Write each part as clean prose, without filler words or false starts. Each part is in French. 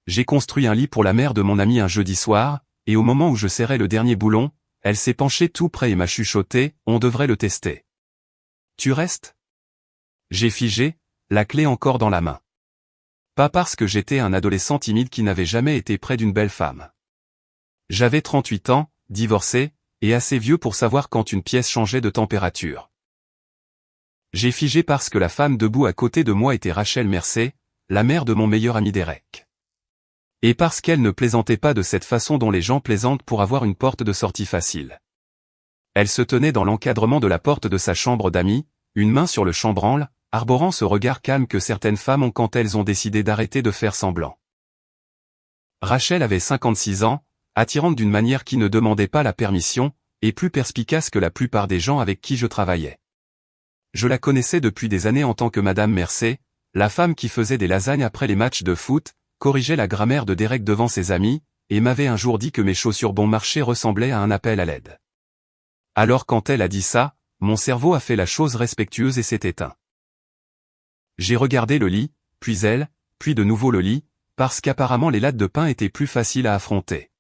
J'ai construit un lit pour la mère de mon ami un jeudi soir, et au moment où je serrais le dernier boulon, elle s'est penchée tout près et m'a chuchoté, on devrait le tester. Tu restes? J'ai figé, la clé encore dans la main. Pas parce que j'étais un adolescent timide qui n'avait jamais été près d'une belle femme. J'avais 38 ans, divorcé, et assez vieux pour savoir quand une pièce changeait de température. J'ai figé parce que la femme debout à côté de moi était Rachel Mercé, la mère de mon meilleur ami Derek. Et parce qu'elle ne plaisantait pas de cette façon dont les gens plaisantent pour avoir une porte de sortie facile. Elle se tenait dans l'encadrement de la porte de sa chambre d'amis, une main sur le chambranle, arborant ce regard calme que certaines femmes ont quand elles ont décidé d'arrêter de faire semblant. Rachel avait 56 ans, attirante d'une manière qui ne demandait pas la permission, et plus perspicace que la plupart des gens avec qui je travaillais. Je la connaissais depuis des années en tant que Madame Mercé, la femme qui faisait des lasagnes après les matchs de foot, corrigeait la grammaire de Derek devant ses amis, et m'avait un jour dit que mes chaussures bon marché ressemblaient à un appel à l'aide. Alors quand elle a dit ça, mon cerveau a fait la chose respectueuse et s'est éteint. J'ai regardé le lit, puis elle, puis de nouveau le lit, parce qu'apparemment les lattes de pain étaient plus faciles à affronter.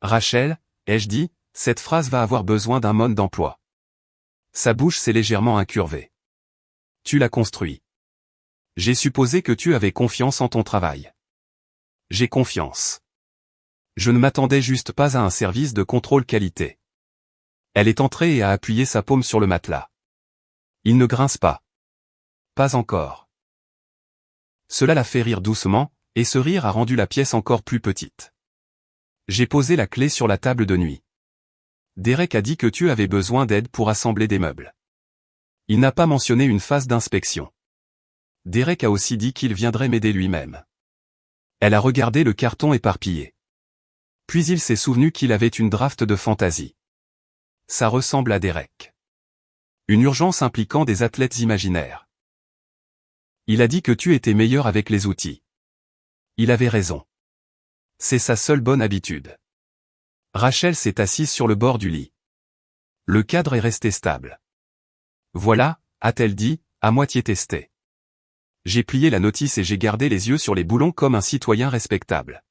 Rachel, ai-je dit, cette phrase va avoir besoin d'un mode d'emploi. Sa bouche s'est légèrement incurvée. Tu l'as construit. J'ai supposé que tu avais confiance en ton travail. J'ai confiance. Je ne m'attendais juste pas à un service de contrôle qualité. Elle est entrée et a appuyé sa paume sur le matelas. Il ne grince pas. Pas encore. Cela l'a fait rire doucement, et ce rire a rendu la pièce encore plus petite. J'ai posé la clé sur la table de nuit. Derek a dit que tu avais besoin d'aide pour assembler des meubles. Il n'a pas mentionné une phase d'inspection. Derek a aussi dit qu'il viendrait m'aider lui-même. Elle a regardé le carton éparpillé. Puis il s'est souvenu qu'il avait une draft de fantaisie. Ça ressemble à Derek. Une urgence impliquant des athlètes imaginaires. Il a dit que tu étais meilleur avec les outils. Il avait raison. C'est sa seule bonne habitude. Rachel s'est assise sur le bord du lit. Le cadre est resté stable. Voilà, a-t-elle dit, à moitié testé. J'ai plié la notice et j'ai gardé les yeux sur les boulons comme un citoyen respectable.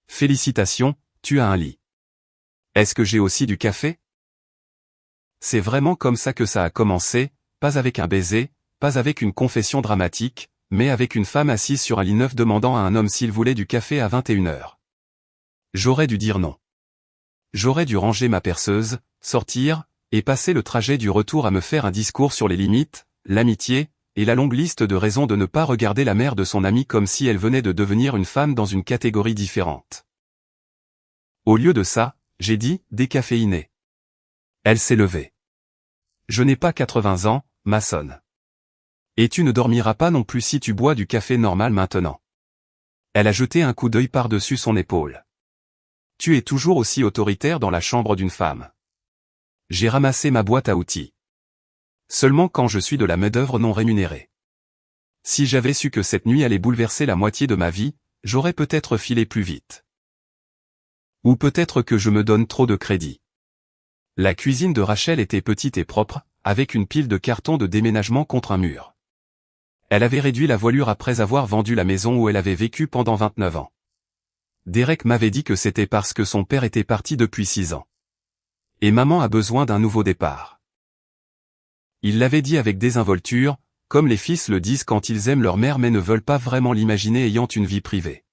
Félicitations, tu as un lit. Est-ce que j'ai aussi du café? C'est vraiment comme ça que ça a commencé, pas avec un baiser, pas avec une confession dramatique, mais avec une femme assise sur un lit neuf demandant à un homme s'il voulait du café à 21h. J'aurais dû dire non. J'aurais dû ranger ma perceuse, sortir, et passer le trajet du retour à me faire un discours sur les limites, l'amitié, et la longue liste de raisons de ne pas regarder la mère de son ami comme si elle venait de devenir une femme dans une catégorie différente. Au lieu de ça, j'ai dit, décaféiné. Elle s'est levée. Je n'ai pas 80 ans, Mason. Et tu ne dormiras pas non plus si tu bois du café normal maintenant. Elle a jeté un coup d'œil par-dessus son épaule. Tu es toujours aussi autoritaire dans la chambre d'une femme. J'ai ramassé ma boîte à outils. Seulement quand je suis de la main-d'œuvre non rémunérée. Si j'avais su que cette nuit allait bouleverser la moitié de ma vie, j'aurais peut-être filé plus vite. Ou peut-être que je me donne trop de crédit. La cuisine de Rachel était petite et propre, avec une pile de cartons de déménagement contre un mur. Elle avait réduit la voilure après avoir vendu la maison où elle avait vécu pendant 29 ans. Derek m'avait dit que c'était parce que son père était parti depuis 6 ans. Et maman a besoin d'un nouveau départ. Il l'avait dit avec désinvolture, comme les fils le disent quand ils aiment leur mère mais ne veulent pas vraiment l'imaginer ayant une vie privée.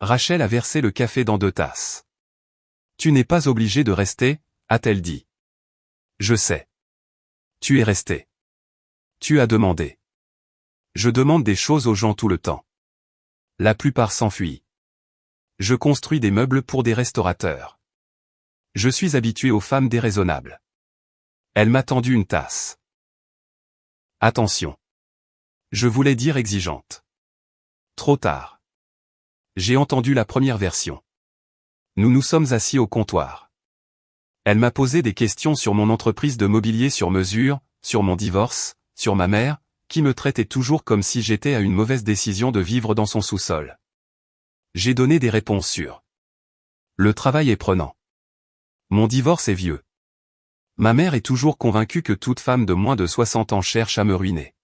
Rachel a versé le café dans 2 tasses. Tu n'es pas obligé de rester, a-t-elle dit. Je sais. Tu es resté. Tu as demandé. Je demande des choses aux gens tout le temps. La plupart s'enfuient. Je construis des meubles pour des restaurateurs. Je suis habitué aux femmes déraisonnables. Elle m'a tendu une tasse. Attention. Je voulais dire exigeante. Trop tard. J'ai entendu la première version. Nous nous sommes assis au comptoir. Elle m'a posé des questions sur mon entreprise de mobilier sur mesure, sur mon divorce, sur ma mère, qui me traitait toujours comme si j'étais à une mauvaise décision de vivre dans son sous-sol. J'ai donné des réponses sûres. Le travail est prenant. Mon divorce est vieux. Ma mère est toujours convaincue que toute femme de moins de 60 ans cherche à me ruiner.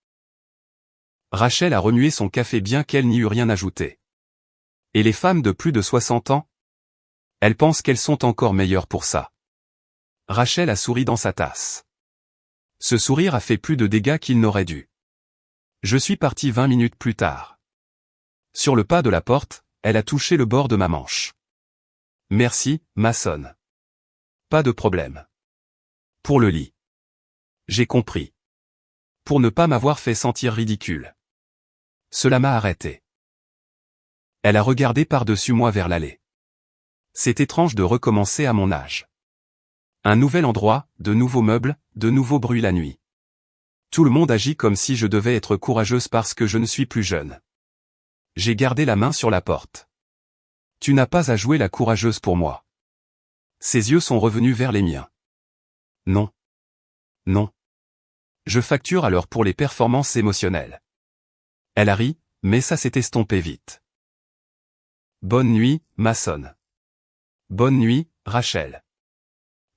Rachel a remué son café bien qu'elle n'y eût rien ajouté. Et les femmes de plus de 60 ans? Elles pensent qu'elles sont encore meilleures pour ça. Rachel a souri dans sa tasse. Ce sourire a fait plus de dégâts qu'il n'aurait dû. Je suis parti 20 minutes plus tard. Sur le pas de la porte, elle a touché le bord de ma manche. Merci, Mason. Pas de problème. Pour le lit. J'ai compris. Pour ne pas m'avoir fait sentir ridicule. Cela m'a arrêté. Elle a regardé par-dessus moi vers l'allée. C'est étrange de recommencer à mon âge. Un nouvel endroit, de nouveaux meubles, de nouveaux bruits la nuit. Tout le monde agit comme si je devais être courageuse parce que je ne suis plus jeune. J'ai gardé la main sur la porte. Tu n'as pas à jouer la courageuse pour moi. Ses yeux sont revenus vers les miens. Non. Non. Je facture alors pour les performances émotionnelles. Elle a ri, mais ça s'est estompé vite. Bonne nuit, Mason. Bonne nuit, Rachel.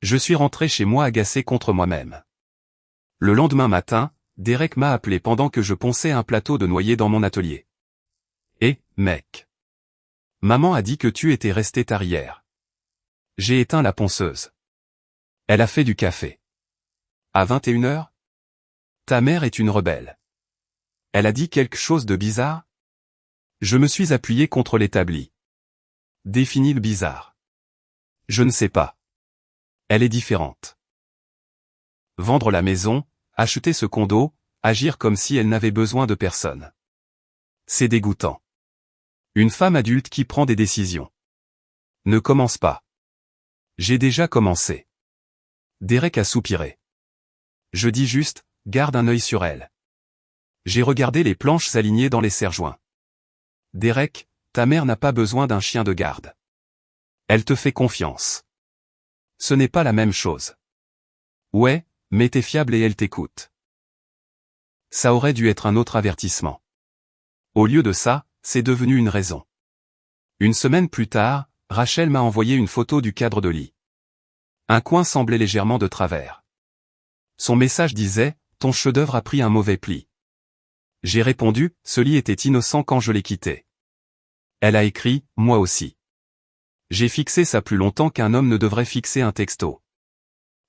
Je suis rentré chez moi agacé contre moi-même. Le lendemain matin, Derek m'a appelé pendant que je ponçais un plateau de noyer dans mon atelier. Eh, mec. Maman a dit que tu étais resté tard hier. J'ai éteint la ponceuse. Elle a fait du café. À 21h? Ta mère est une rebelle. Elle a dit quelque chose de bizarre? Je me suis appuyé contre l'établi. Définis le bizarre. Je ne sais pas. Elle est différente. Vendre la maison, acheter ce condo, agir comme si elle n'avait besoin de personne. C'est dégoûtant. Une femme adulte qui prend des décisions. Ne commence pas. J'ai déjà commencé. Derek a soupiré. Je dis juste, garde un œil sur elle. J'ai regardé les planches s'aligner dans les serre-joints. Derek, ta mère n'a pas besoin d'un chien de garde. Elle te fait confiance. Ce n'est pas la même chose. Ouais, mais t'es fiable et elle t'écoute. Ça aurait dû être un autre avertissement. Au lieu de ça, c'est devenu une raison. Une semaine plus tard, Rachel m'a envoyé une photo du cadre de lit. Un coin semblait légèrement de travers. Son message disait, ton chef-d'œuvre a pris un mauvais pli. J'ai répondu, ce lit était innocent quand je l'ai quitté. Elle a écrit, moi aussi. J'ai fixé ça plus longtemps qu'un homme ne devrait fixer un texto.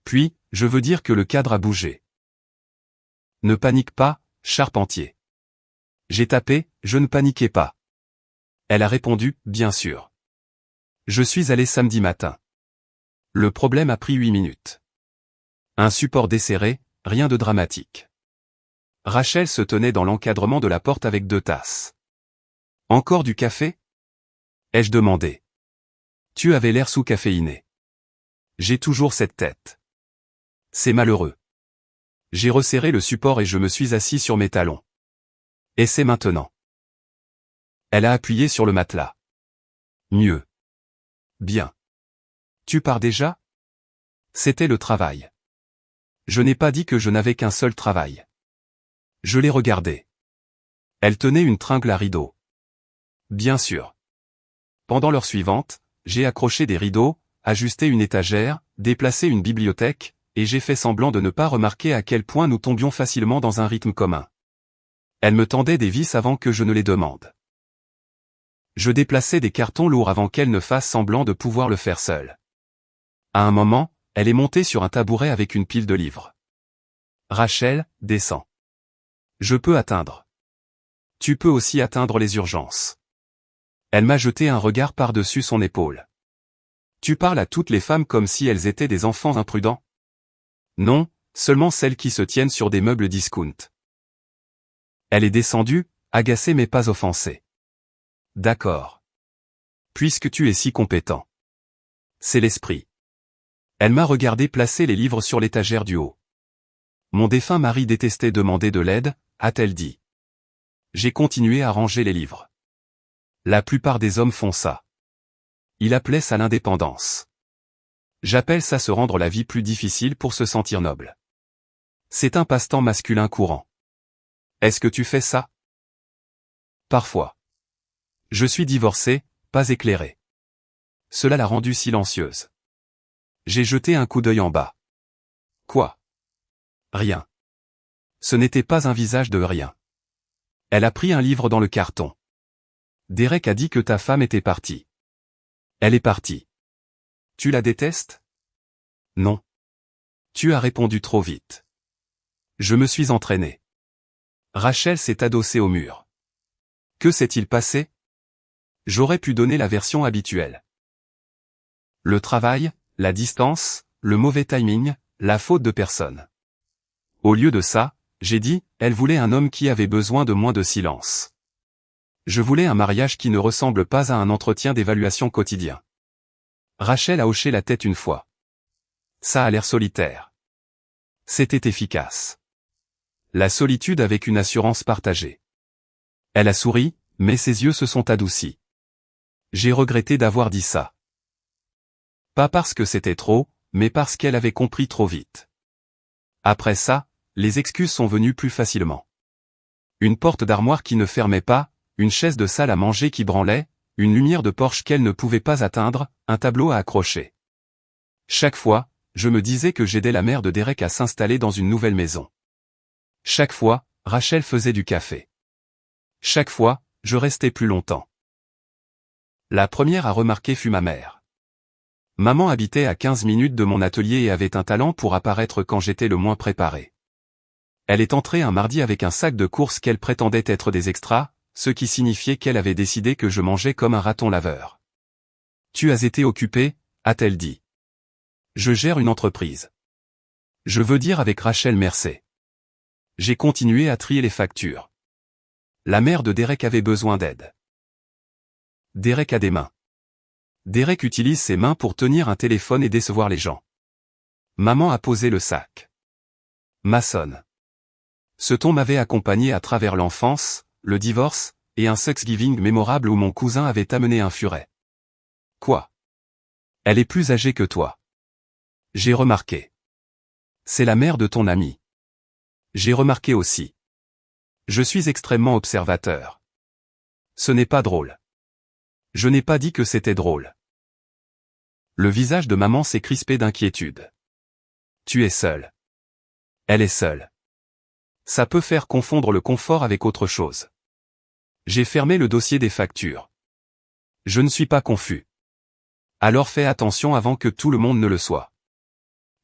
Puis, je veux dire que le cadre a bougé. Ne panique pas, charpentier. J'ai tapé, je ne paniquais pas. Elle a répondu, bien sûr. Je suis allé samedi matin. Le problème a pris 8 minutes. Un support desserré, rien de dramatique. Rachel se tenait dans l'encadrement de la porte avec 2 tasses. Encore du café? Ai-je demandé. Tu avais l'air sous-caféiné. J'ai toujours cette tête. C'est malheureux. J'ai resserré le support et je me suis assis sur mes talons. Et c'est maintenant. Elle a appuyé sur le matelas. Mieux. Bien. Tu pars déjà? C'était le travail. Je n'ai pas dit que je n'avais qu'un seul travail. Je l'ai regardée. Elle tenait une tringle à rideaux. Bien sûr. Pendant l'heure suivante, j'ai accroché des rideaux, ajusté une étagère, déplacé une bibliothèque, et j'ai fait semblant de ne pas remarquer à quel point nous tombions facilement dans un rythme commun. Elle me tendait des vis avant que je ne les demande. Je déplaçais des cartons lourds avant qu'elle ne fasse semblant de pouvoir le faire seule. À un moment, elle est montée sur un tabouret avec une pile de livres. Rachel, descends. Je peux atteindre. Tu peux aussi atteindre les urgences. Elle m'a jeté un regard par-dessus son épaule. Tu parles à toutes les femmes comme si elles étaient des enfants imprudents? Non, seulement celles qui se tiennent sur des meubles discount. Elle est descendue, agacée mais pas offensée. D'accord. Puisque tu es si compétent. C'est l'esprit. Elle m'a regardé placer les livres sur l'étagère du haut. Mon défunt mari détestait demander de l'aide, a-t-elle dit. J'ai continué à ranger les livres. La plupart des hommes font ça. Il appelait ça l'indépendance. J'appelle ça se rendre la vie plus difficile pour se sentir noble. C'est un passe-temps masculin courant. Est-ce que tu fais ça? Parfois. Je suis divorcé, pas éclairé. Cela l'a rendue silencieuse. J'ai jeté un coup d'œil en bas. Quoi? Rien. Ce n'était pas un visage de rien. Elle a pris un livre dans le carton. Derek a dit que ta femme était partie. Elle est partie. Tu la détestes? Non. Tu as répondu trop vite. Je me suis entraîné. Rachel s'est adossée au mur. Que s'est-il passé? J'aurais pu donner la version habituelle. Le travail, la distance, le mauvais timing, la faute de personne. Au lieu de ça, j'ai dit, elle voulait un homme qui avait besoin de moins de silence. Je voulais un mariage qui ne ressemble pas à un entretien d'évaluation quotidien. Rachel a hoché la tête une fois. Ça a l'air solitaire. C'était efficace. La solitude avec une assurance partagée. Elle a souri, mais ses yeux se sont adoucis. J'ai regretté d'avoir dit ça. Pas parce que c'était trop, mais parce qu'elle avait compris trop vite. Après ça, les excuses sont venues plus facilement. Une porte d'armoire qui ne fermait pas, une chaise de salle à manger qui branlait, une lumière de porche qu'elle ne pouvait pas atteindre, un tableau à accrocher. Chaque fois, je me disais que j'aidais la mère de Derek à s'installer dans une nouvelle maison. Chaque fois, Rachel faisait du café. Chaque fois, je restais plus longtemps. La première à remarquer fut ma mère. Maman habitait à 15 minutes de mon atelier et avait un talent pour apparaître quand j'étais le moins préparé. Elle est entrée un mardi avec un sac de courses qu'elle prétendait être des extras, ce qui signifiait qu'elle avait décidé que je mangeais comme un raton laveur. « Tu as été occupé ?» a-t-elle dit. « Je gère une entreprise. Je veux dire avec Rachel Mercé. » J'ai continué à trier les factures. La mère de Derek avait besoin d'aide. Derek a des mains. Derek utilise ses mains pour tenir un téléphone et décevoir les gens. Maman a posé le sac. Maçonne. Ce ton m'avait accompagné à travers l'enfance, le divorce, et un Thanksgiving mémorable où mon cousin avait amené un furet. Quoi? Elle est plus âgée que toi. J'ai remarqué. C'est la mère de ton ami. J'ai remarqué aussi. Je suis extrêmement observateur. Ce n'est pas drôle. Je n'ai pas dit que c'était drôle. Le visage de maman s'est crispé d'inquiétude. Tu es seule. Elle est seule. Ça peut faire confondre le confort avec autre chose. J'ai fermé le dossier des factures. Je ne suis pas confus. Alors fais attention avant que tout le monde ne le soit.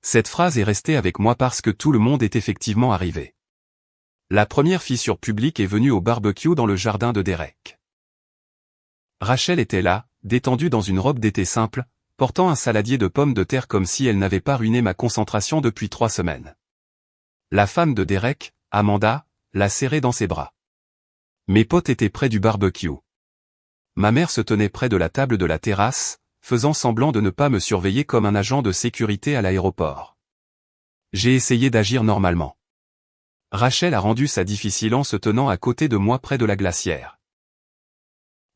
Cette phrase est restée avec moi parce que tout le monde est effectivement arrivé. La première fissure publique est venue au barbecue dans le jardin de Derek. Rachel était là, détendue dans une robe d'été simple, portant un saladier de pommes de terre comme si elle n'avait pas ruiné ma concentration depuis 3 semaines. La femme de Derek, Amanda, l'a serrée dans ses bras. Mes potes étaient près du barbecue. Ma mère se tenait près de la table de la terrasse, faisant semblant de ne pas me surveiller comme un agent de sécurité à l'aéroport. J'ai essayé d'agir normalement. Rachel a rendu ça difficile en se tenant à côté de moi près de la glacière.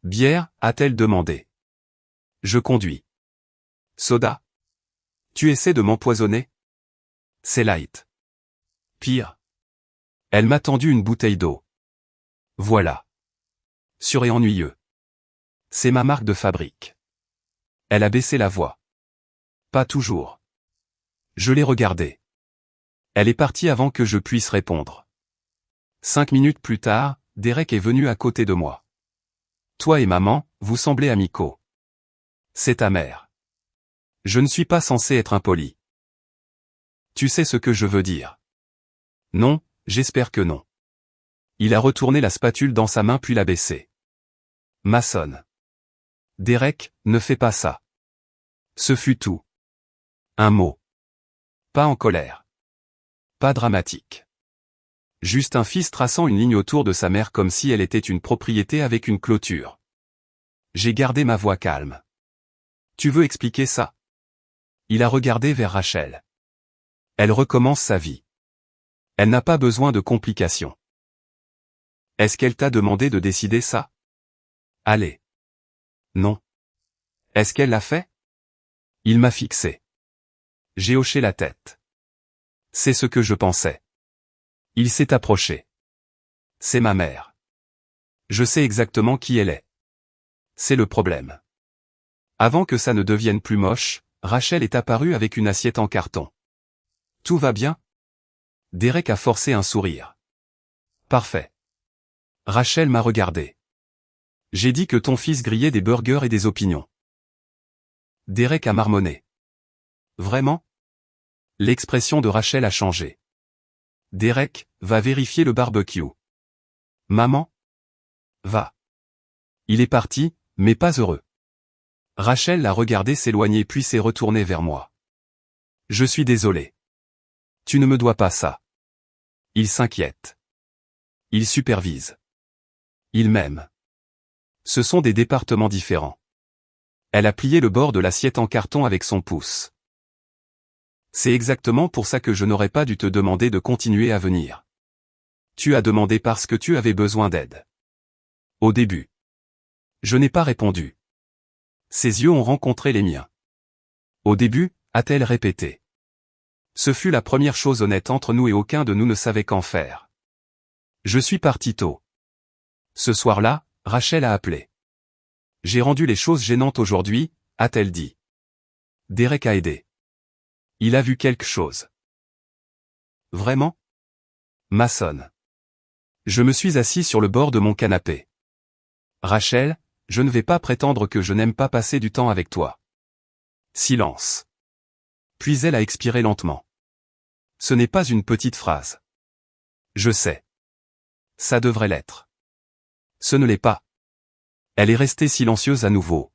Bière, a-t-elle demandé. Je conduis. Soda. Tu essaies de m'empoisonner? C'est light. Pire. Elle m'a tendu une bouteille d'eau. Voilà. Sûr et ennuyeux. C'est ma marque de fabrique. Elle a baissé la voix. Pas toujours. Je l'ai regardée. Elle est partie avant que je puisse répondre. 5 minutes plus tard, Derek est venu à côté de moi. Toi et maman, vous semblez amicaux. C'est ta mère. Je ne suis pas censé être impoli. Tu sais ce que je veux dire. Non, j'espère que non. Il a retourné la spatule dans sa main puis l'a baissée. Maçonne. Derek, ne fais pas ça. Ce fut tout. Un mot. Pas en colère. Pas dramatique. Juste un fils traçant une ligne autour de sa mère comme si elle était une propriété avec une clôture. J'ai gardé ma voix calme. Tu veux expliquer ça? Il a regardé vers Rachel. Elle recommence sa vie. Elle n'a pas besoin de complications. Est-ce qu'elle t'a demandé de décider ça? Allez. Non. Est-ce qu'elle l'a fait? Il m'a fixé. J'ai hoché la tête. C'est ce que je pensais. Il s'est approché. C'est ma mère. Je sais exactement qui elle est. C'est le problème. Avant que ça ne devienne plus moche, Rachel est apparue avec une assiette en carton. Tout va bien? Derek a forcé un sourire. Parfait. Rachel m'a regardé. J'ai dit que ton fils grillait des burgers et des opinions. Derek a marmonné. Vraiment? L'expression de Rachel a changé. Derek, va vérifier le barbecue. Maman? Va. Il est parti, mais pas heureux. Rachel l'a regardé s'éloigner puis s'est retournée vers moi. Je suis désolé. Tu ne me dois pas ça. Il s'inquiète. Il supervise. Il m'aime. Ce sont des départements différents. Elle a plié le bord de l'assiette en carton avec son pouce. C'est exactement pour ça que je n'aurais pas dû te demander de continuer à venir. Tu as demandé parce que tu avais besoin d'aide. Au début. Je n'ai pas répondu. Ses yeux ont rencontré les miens. Au début, a-t-elle répété. Ce fut la première chose honnête entre nous et aucun de nous ne savait qu'en faire. Je suis parti tôt. Ce soir-là, Rachel a appelé. J'ai rendu les choses gênantes aujourd'hui, a-t-elle dit. Derek a aidé. Il a vu quelque chose. Vraiment? Mason. Je me suis assis sur le bord de mon canapé. Rachel, je ne vais pas prétendre que je n'aime pas passer du temps avec toi. Silence. Puis elle a expiré lentement. Ce n'est pas une petite phrase. Je sais. Ça devrait l'être. Ce ne l'est pas. Elle est restée silencieuse à nouveau.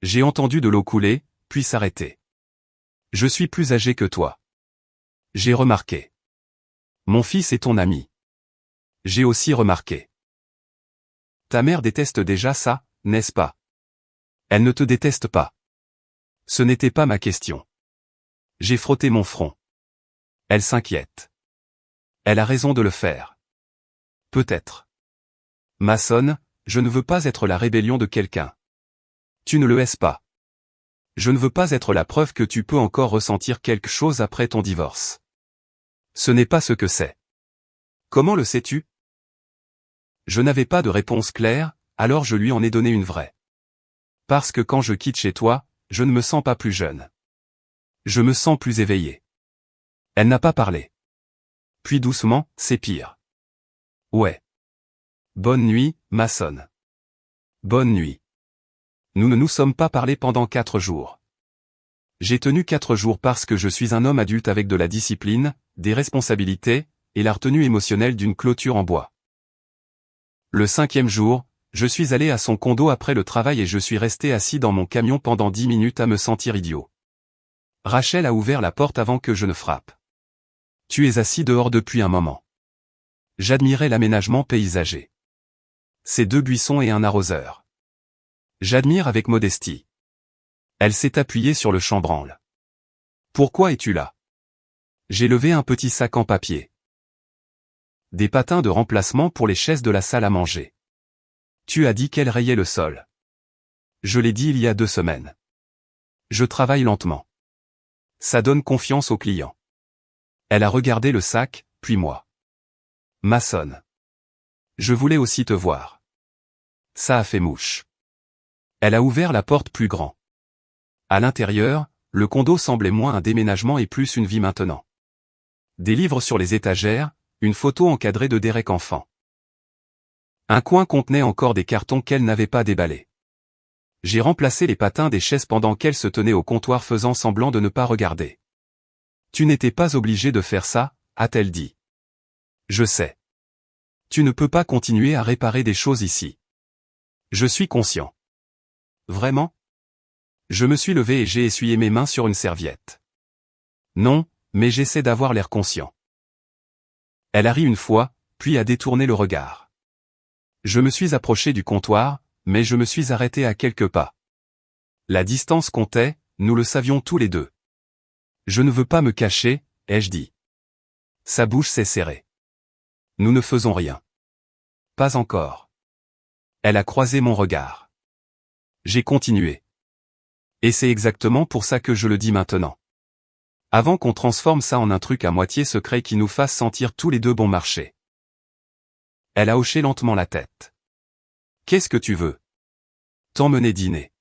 J'ai entendu de l'eau couler, puis s'arrêter. Je suis plus âgé que toi. J'ai remarqué. Mon fils est ton ami. J'ai aussi remarqué. Ta mère déteste déjà ça, n'est-ce pas? Elle ne te déteste pas. Ce n'était pas ma question. J'ai frotté mon front. Elle s'inquiète. Elle a raison de le faire. Peut-être. Mason, je ne veux pas être la rébellion de quelqu'un. Tu ne le es pas. Je ne veux pas être la preuve que tu peux encore ressentir quelque chose après ton divorce. Ce n'est pas ce que c'est. Comment le sais-tu? Je n'avais pas de réponse claire, alors je lui en ai donné une vraie. Parce que quand je quitte chez toi, je ne me sens pas plus jeune. Je me sens plus éveillé. Elle n'a pas parlé. Puis doucement, c'est pire. Ouais. Bonne nuit, Mason. Bonne nuit. Nous ne nous sommes pas parlé pendant 4 jours. J'ai tenu 4 jours parce que je suis un homme adulte avec de la discipline, des responsabilités, et la retenue émotionnelle d'une clôture en bois. Le 5e jour, je suis allé à son condo après le travail et je suis resté assis dans mon camion pendant 10 minutes à me sentir idiot. Rachel a ouvert la porte avant que je ne frappe. Tu es assis dehors depuis un moment. J'admirais l'aménagement paysager. Ces 2 buissons et un arroseur. J'admire avec modestie. Elle s'est appuyée sur le chambranle. Pourquoi es-tu là? J'ai levé un petit sac en papier. Des patins de remplacement pour les chaises de la salle à manger. Tu as dit qu'elle rayait le sol. Je l'ai dit il y a 2 semaines. Je travaille lentement. Ça donne confiance aux clients. Elle a regardé le sac, puis moi. Mason. Je voulais aussi te voir. Ça a fait mouche. Elle a ouvert la porte plus grand. À l'intérieur, le condo semblait moins un déménagement et plus une vie maintenant. Des livres sur les étagères, une photo encadrée de Derek enfant. Un coin contenait encore des cartons qu'elle n'avait pas déballés. J'ai remplacé les patins des chaises pendant qu'elle se tenait au comptoir faisant semblant de ne pas regarder. Tu n'étais pas obligé de faire ça, a-t-elle dit. Je sais. Tu ne peux pas continuer à réparer des choses ici. Je suis conscient. Vraiment? Je me suis levé et j'ai essuyé mes mains sur une serviette. Non, mais j'essaie d'avoir l'air conscient. Elle a ri une fois, puis a détourné le regard. Je me suis approché du comptoir, mais je me suis arrêté à quelques pas. La distance comptait, nous le savions tous les deux. Je ne veux pas me cacher, ai-je dit. Sa bouche s'est serrée. Nous ne faisons rien. Pas encore. Elle a croisé mon regard. J'ai continué. Et c'est exactement pour ça que je le dis maintenant. Avant qu'on transforme ça en un truc à moitié secret qui nous fasse sentir tous les deux bon marché. Elle a hoché lentement la tête. Qu'est-ce que tu veux? T'emmener dîner.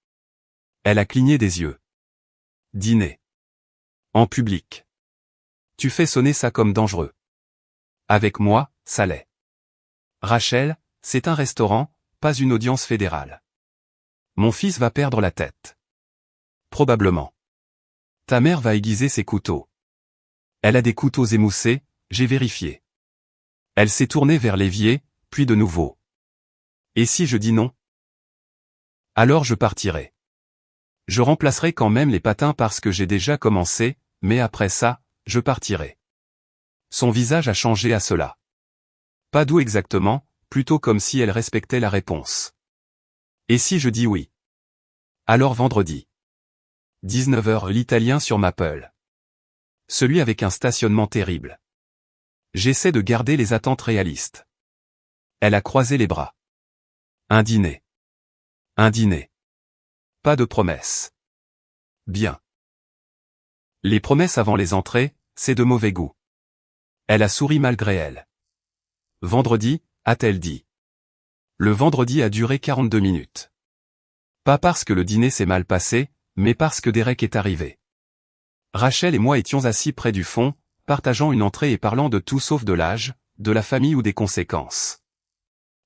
Elle a cligné des yeux. Dîner. En public. Tu fais sonner ça comme dangereux. Avec moi, ça l'est. Rachel, c'est un restaurant, pas une audience fédérale. Mon fils va perdre la tête. Probablement. Ta mère va aiguiser ses couteaux. Elle a des couteaux émoussés, j'ai vérifié. Elle s'est tournée vers l'évier, puis de nouveau. Et si je dis non? Alors je partirai. Je remplacerai quand même les patins parce que j'ai déjà commencé, mais après ça, je partirai. Son visage a changé à cela. Pas doux exactement, plutôt comme si elle respectait la réponse. Et si je dis oui? Alors vendredi. 19h l'italien sur Maple. Celui avec un stationnement terrible. J'essaie de garder les attentes réalistes. Elle a croisé les bras. Un dîner. Un dîner. Pas de promesses. Bien. Les promesses avant les entrées, c'est de mauvais goût. Elle a souri malgré elle. Vendredi, a-t-elle dit. Le vendredi a duré 42 minutes. Pas parce que le dîner s'est mal passé, mais parce que Derek est arrivé. Rachel et moi étions assis près du fond, partageant une entrée et parlant de tout sauf de l'âge, de la famille ou des conséquences.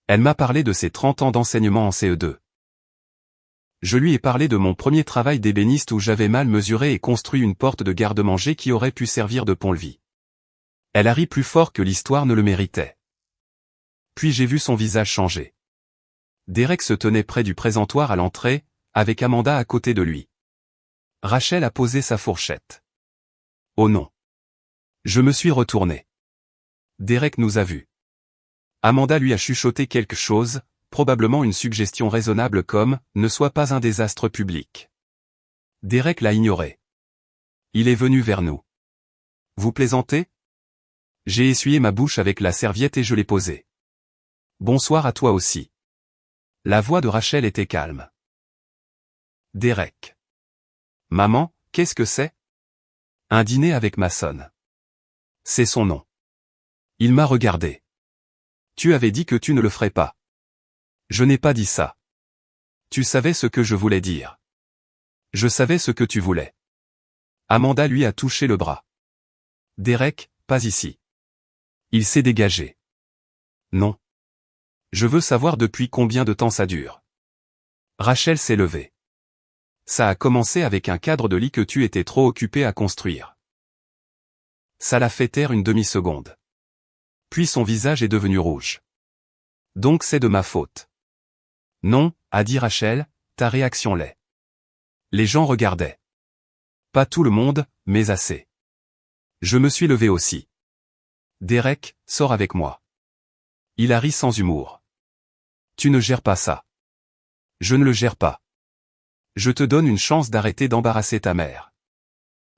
Elle m'a parlé de ses 30 ans d'enseignement en CE2. Je lui ai parlé de mon premier travail d'ébéniste où j'avais mal mesuré et construit une porte de garde-manger qui aurait pu servir de pont-levis. Elle a ri plus fort que l'histoire ne le méritait. Puis j'ai vu son visage changer. Derek se tenait près du présentoir à l'entrée, avec Amanda à côté de lui. Rachel a posé sa fourchette. Oh non. Je me suis retourné. Derek nous a vus. Amanda lui a chuchoté quelque chose, probablement une suggestion raisonnable comme « ne sois pas un désastre public ». Derek l'a ignoré. Il est venu vers nous. « Vous plaisantez ?» J'ai essuyé ma bouche avec la serviette et je l'ai posée. « Bonsoir à toi aussi. » La voix de Rachel était calme. Derek. « Maman, qu'est-ce que c'est ?» Un dîner avec Mason. C'est son nom. Il m'a regardé. Tu avais dit que tu ne le ferais pas. Je n'ai pas dit ça. Tu savais ce que je voulais dire. Je savais ce que tu voulais. Amanda lui a touché le bras. Derek, pas ici. Il s'est dégagé. Non. Je veux savoir depuis combien de temps ça dure. Rachel s'est levée. Ça a commencé avec un cadre de lit que tu étais trop occupé à construire. Ça l'a fait taire une demi-seconde. Puis son visage est devenu rouge. Donc c'est de ma faute. Non, a dit Rachel, ta réaction l'est. Les gens regardaient. Pas tout le monde, mais assez. Je me suis levé aussi. Derek, sors avec moi. Il a ri sans humour. Tu ne gères pas ça. Je ne le gère pas. Je te donne une chance d'arrêter d'embarrasser ta mère.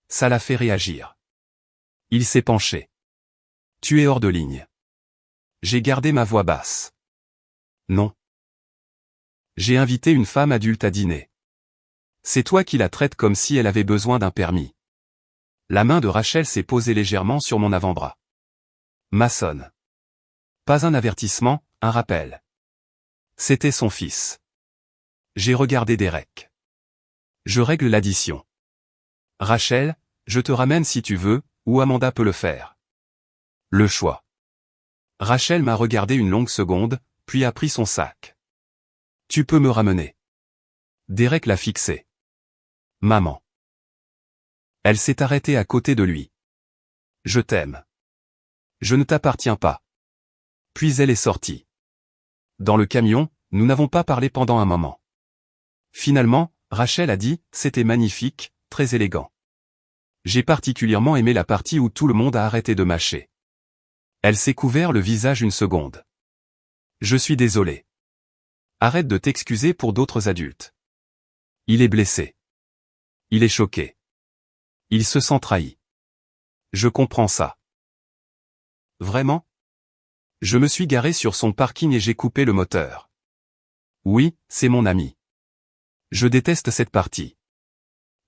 Ça l'a fait réagir. Il s'est penché. Tu es hors de ligne. J'ai gardé ma voix basse. Non. J'ai invité une femme adulte à dîner. C'est toi qui la traites comme si elle avait besoin d'un permis. La main de Rachel s'est posée légèrement sur mon avant-bras. Mason. Pas un avertissement, un rappel. C'était son fils. J'ai regardé Derek. Je règle l'addition. Rachel, je te ramène si tu veux, ou Amanda peut le faire. Le choix. Rachel m'a regardé une longue seconde, puis a pris son sac. Tu peux me ramener. Derek l'a fixé. Maman. Elle s'est arrêtée à côté de lui. Je t'aime. Je ne t'appartiens pas. Puis elle est sortie. Dans le camion, nous n'avons pas parlé pendant un moment. Finalement, Rachel a dit, c'était magnifique, très élégant. J'ai particulièrement aimé la partie où tout le monde a arrêté de mâcher. Elle s'est couvert le visage une seconde. Je suis désolé. Arrête de t'excuser pour d'autres adultes. Il est blessé. Il est choqué. Il se sent trahi. Je comprends ça. Vraiment? Je me suis garé sur son parking et j'ai coupé le moteur. Oui, c'est mon ami. Je déteste cette partie.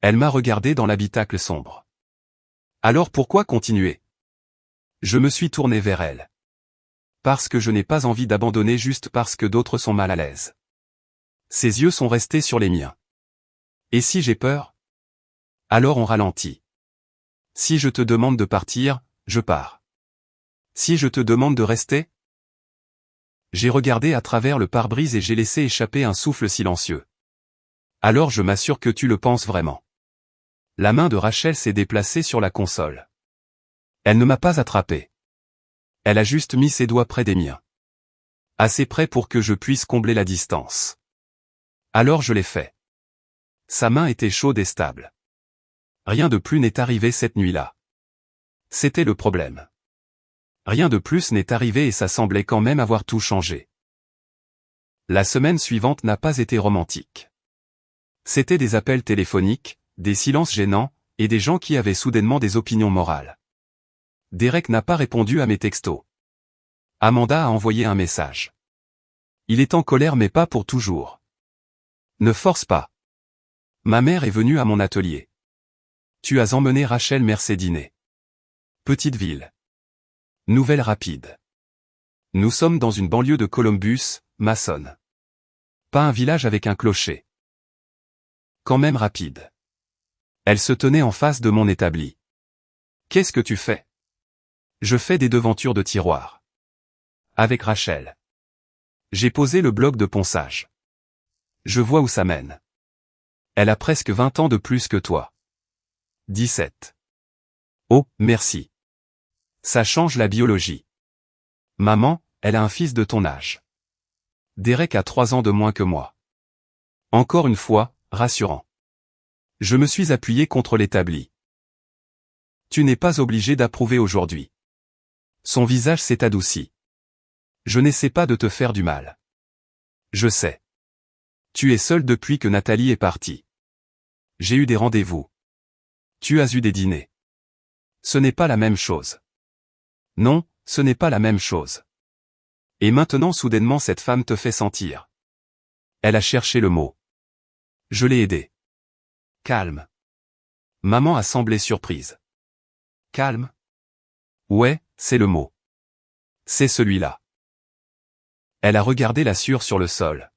Elle m'a regardé dans l'habitacle sombre. Alors pourquoi continuer? Je me suis tourné vers elle. Parce que je n'ai pas envie d'abandonner juste parce que d'autres sont mal à l'aise. Ses yeux sont restés sur les miens. Et si j'ai peur? Alors on ralentit. Si je te demande de partir, je pars. Si je te demande de rester? J'ai regardé à travers le pare-brise et j'ai laissé échapper un souffle silencieux. Alors je m'assure que tu le penses vraiment. La main de Rachel s'est déplacée sur la console. Elle ne m'a pas attrapé. Elle a juste mis ses doigts près des miens. Assez près pour que je puisse combler la distance. Alors je l'ai fait. Sa main était chaude et stable. Rien de plus n'est arrivé cette nuit-là. C'était le problème. Rien de plus n'est arrivé et ça semblait quand même avoir tout changé. La semaine suivante n'a pas été romantique. C'était des appels téléphoniques, des silences gênants, et des gens qui avaient soudainement des opinions morales. Derek n'a pas répondu à mes textos. Amanda a envoyé un message. Il est en colère mais pas pour toujours. Ne force pas. Ma mère est venue à mon atelier. Tu as emmené Rachel Mercédiner. Petite ville. Nouvelle rapide. Nous sommes dans une banlieue de Columbus, Mason. Pas un village avec un clocher. Quand même rapide. Elle se tenait en face de mon établi. Qu'est-ce que tu fais? Je fais des devantures de tiroirs. Avec Rachel. J'ai posé le bloc de ponçage. Je vois où ça mène. Elle a presque 20 ans de plus que toi. 17. Oh, merci. Ça change la biologie. Maman, elle a un fils de ton âge. Derek a 3 ans de moins que moi. Encore une fois, rassurant. Je me suis appuyé contre l'établi. Tu n'es pas obligé d'approuver aujourd'hui. Son visage s'est adouci. Je n'essaie pas de te faire du mal. Je sais. Tu es seul depuis que Nathalie est partie. J'ai eu des rendez-vous. Tu as eu des dîners. Ce n'est pas la même chose. Non, ce n'est pas la même chose. Et maintenant soudainement cette femme te fait sentir. Elle a cherché le mot. Je l'ai aidé. Calme. Maman a semblé surprise. Calme? Ouais, c'est le mot. C'est celui-là. Elle a regardé la sueur sur le sol.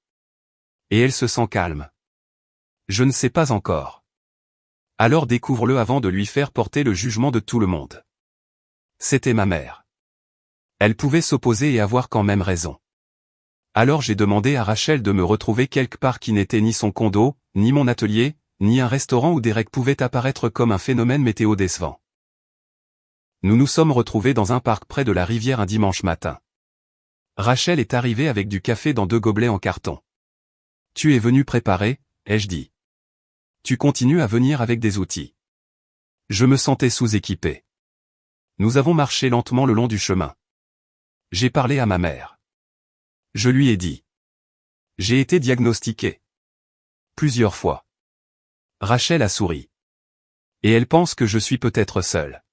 Et elle se sent calme. Je ne sais pas encore. Alors découvre-le avant de lui faire porter le jugement de tout le monde. C'était ma mère. Elle pouvait s'opposer et avoir quand même raison. Alors j'ai demandé à Rachel de me retrouver quelque part qui n'était ni son condo, ni mon atelier, ni un restaurant où Derek pouvait apparaître comme un phénomène météo décevant. Nous nous sommes retrouvés dans un parc près de la rivière un dimanche matin. Rachel est arrivée avec du café dans 2 gobelets en carton. Tu es venu préparer, ai-je dit. Tu continues à venir avec des outils. Je me sentais sous-équipé. Nous avons marché lentement le long du chemin. J'ai parlé à ma mère. Je lui ai dit. J'ai été diagnostiqué. Plusieurs fois. Rachel a souri. Et elle pense que je suis peut-être seul.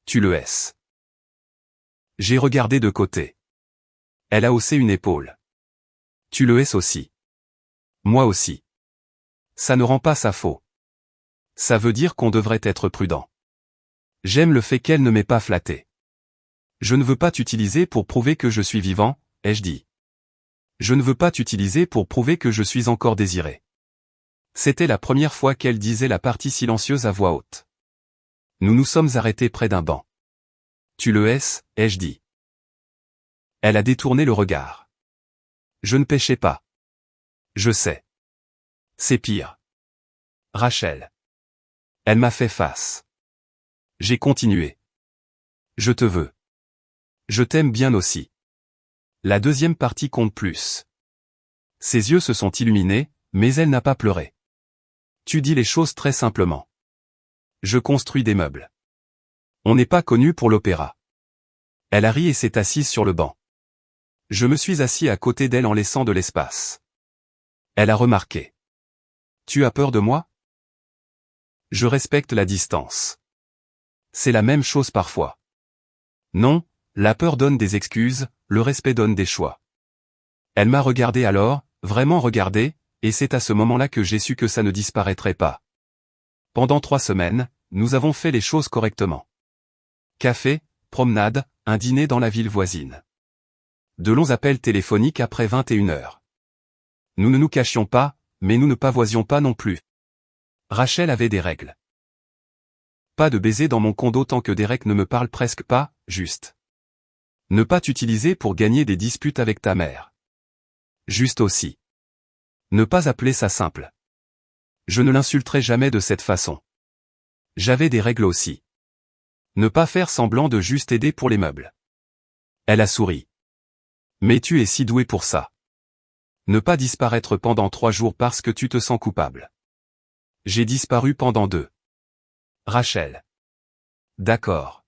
Tu le es. J'ai regardé de côté. Elle a haussé une épaule. Tu le es aussi. Moi aussi. Ça ne rend pas ça faux. Ça veut dire qu'on devrait être prudent. J'aime le fait qu'elle ne m'ait pas flatté. Je ne veux pas t'utiliser pour prouver que je suis vivant, ai-je dit. Je ne veux pas t'utiliser pour prouver que je suis encore désiré. C'était la première fois qu'elle disait la partie silencieuse à voix haute. Nous nous sommes arrêtés près d'un banc. Tu le es, ai-je dit. Elle a détourné le regard. Je ne péchais pas. Je sais. C'est pire. Rachel. Elle m'a fait face. J'ai continué. Je te veux. Je t'aime bien aussi. La deuxième partie compte plus. Ses yeux se sont illuminés, mais elle n'a pas pleuré. Tu dis les choses très simplement. Je construis des meubles. On n'est pas connu pour l'opéra. Elle a ri et s'est assise sur le banc. Je me suis assis à côté d'elle en laissant de l'espace. Elle a remarqué. Tu as peur de moi? Je respecte la distance. C'est la même chose parfois. Non, la peur donne des excuses, le respect donne des choix. Elle m'a regardé alors, vraiment regardé, et c'est à ce moment-là que j'ai su que ça ne disparaîtrait pas. Pendant 3 semaines, nous avons fait les choses correctement. Café, promenade, un dîner dans la ville voisine. De longs appels téléphoniques après 21 heures. Nous ne nous cachions pas, mais nous ne pavoisions pas non plus. Rachel avait des règles. Pas de baiser dans mon condo tant que Derek ne me parle presque pas, juste. Ne pas t'utiliser pour gagner des disputes avec ta mère. Juste aussi. Ne pas appeler ça simple. Je ne l'insulterai jamais de cette façon. J'avais des règles aussi. Ne pas faire semblant de juste aider pour les meubles. Elle a souri. Mais tu es si doué pour ça. Ne pas disparaître pendant 3 jours parce que tu te sens coupable. J'ai disparu pendant 2. Rachel. D'accord.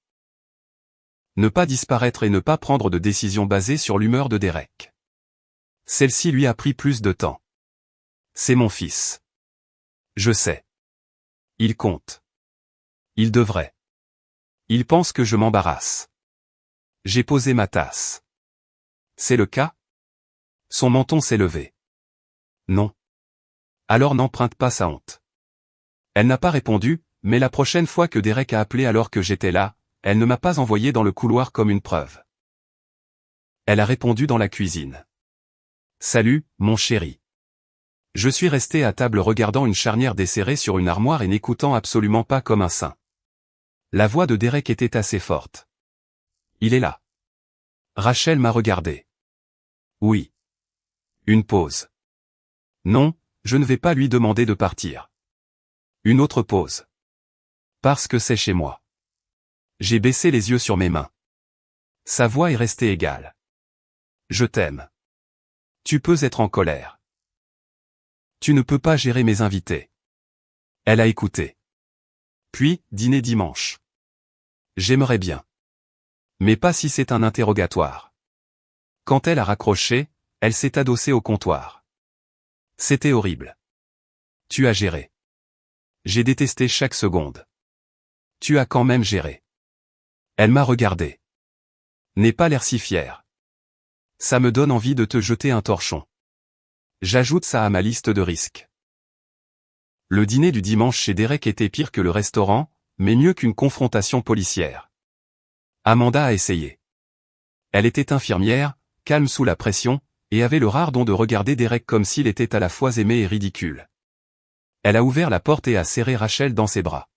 Ne pas disparaître et ne pas prendre de décision basée sur l'humeur de Derek. Celle-ci lui a pris plus de temps. C'est mon fils. Je sais. Il compte. Il devrait. Il pense que je m'embarrasse. J'ai posé ma tasse. C'est le cas? Son menton s'est levé. Non. Alors n'emprunte pas sa honte. Elle n'a pas répondu, mais la prochaine fois que Derek a appelé alors que j'étais là, elle ne m'a pas envoyé dans le couloir comme une preuve. Elle a répondu dans la cuisine. Salut, mon chéri. Je suis resté à table regardant une charnière desserrée sur une armoire et n'écoutant absolument pas comme un saint. La voix de Derek était assez forte. Il est là. Rachel m'a regardé. Oui. Une pause. Non, je ne vais pas lui demander de partir. Une autre pause. Parce que c'est chez moi. J'ai baissé les yeux sur mes mains. Sa voix est restée égale. Je t'aime. Tu peux être en colère. Tu ne peux pas gérer mes invités. Elle a écouté. Puis, dîner dimanche. J'aimerais bien. Mais pas si c'est un interrogatoire. Quand elle a raccroché, elle s'est adossée au comptoir. C'était horrible. Tu as géré. J'ai détesté chaque seconde. Tu as quand même géré. Elle m'a regardé. N'aie pas l'air si fier. Ça me donne envie de te jeter un torchon. J'ajoute ça à ma liste de risques. Le dîner du dimanche chez Derek était pire que le restaurant, mais mieux qu'une confrontation policière. Amanda a essayé. Elle était infirmière, calme sous la pression, et avait le rare don de regarder Derek comme s'il était à la fois aimé et ridicule. Elle a ouvert la porte et a serré Rachel dans ses bras.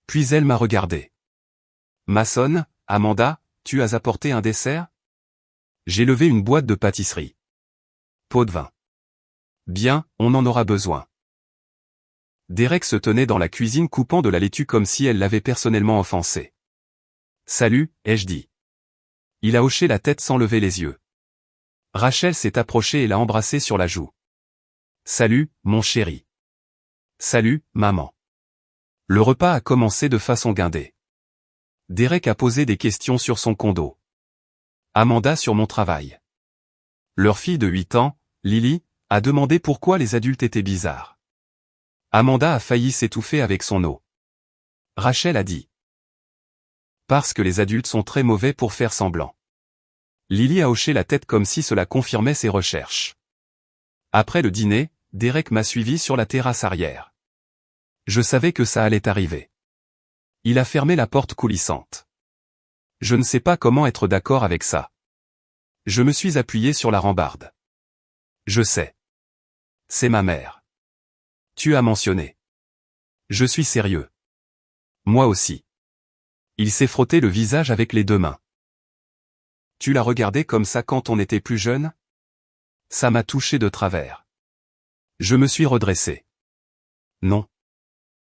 Puis elle m'a regardé. Mason, Amanda, tu as apporté un dessert? J'ai levé une boîte de pâtisserie. Pot de vin. Bien, on en aura besoin. Derek se tenait dans la cuisine coupant de la laitue comme si elle l'avait personnellement offensé. Salut, ai-je dit. Il a hoché la tête sans lever les yeux. Rachel s'est approchée et l'a embrassé sur la joue. Salut, mon chéri. Salut, maman. Le repas a commencé de façon guindée. Derek a posé des questions sur son condo. Amanda sur mon travail. Leur fille de 8 ans, Lily, a demandé pourquoi les adultes étaient bizarres. Amanda a failli s'étouffer avec son eau. Rachel a dit. Parce que les adultes sont très mauvais pour faire semblant. Lily a hoché la tête comme si cela confirmait ses recherches. Après le dîner, Derek m'a suivi sur la terrasse arrière. Je savais que ça allait arriver. Il a fermé la porte coulissante. Je ne sais pas comment être d'accord avec ça. Je me suis appuyé sur la rambarde. Je sais. C'est ma mère. Tu as mentionné. Je suis sérieux. Moi aussi. Il s'est frotté le visage avec les 2 mains. Tu l'as regardé comme ça quand on était plus jeune? Ça m'a touché de travers. Je me suis redressé. Non.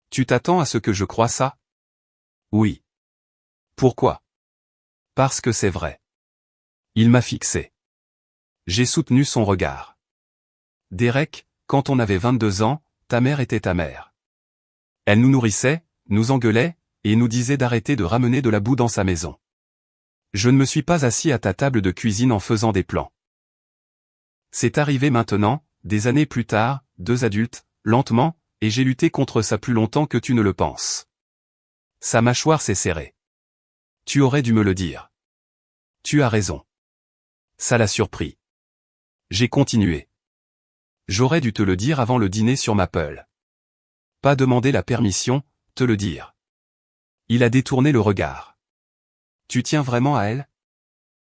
Tu t'attends à ce que je croie ça? Oui. Pourquoi? Parce que c'est vrai. Il m'a fixé. J'ai soutenu son regard. Derek, quand on avait 22 ans, ta mère était ta mère. Elle nous nourrissait, nous engueulait, et nous disait d'arrêter de ramener de la boue dans sa maison. Je ne me suis pas assis à ta table de cuisine en faisant des plans. C'est arrivé maintenant, des années plus tard, 2 adultes, lentement, et j'ai lutté contre ça plus longtemps que tu ne le penses. Sa mâchoire s'est serrée. Tu aurais dû me le dire. Tu as raison. Ça l'a surpris. J'ai continué. J'aurais dû te le dire avant le dîner sur Maple. Pas demander la permission, te le dire. Il a détourné le regard. Tu tiens vraiment à elle?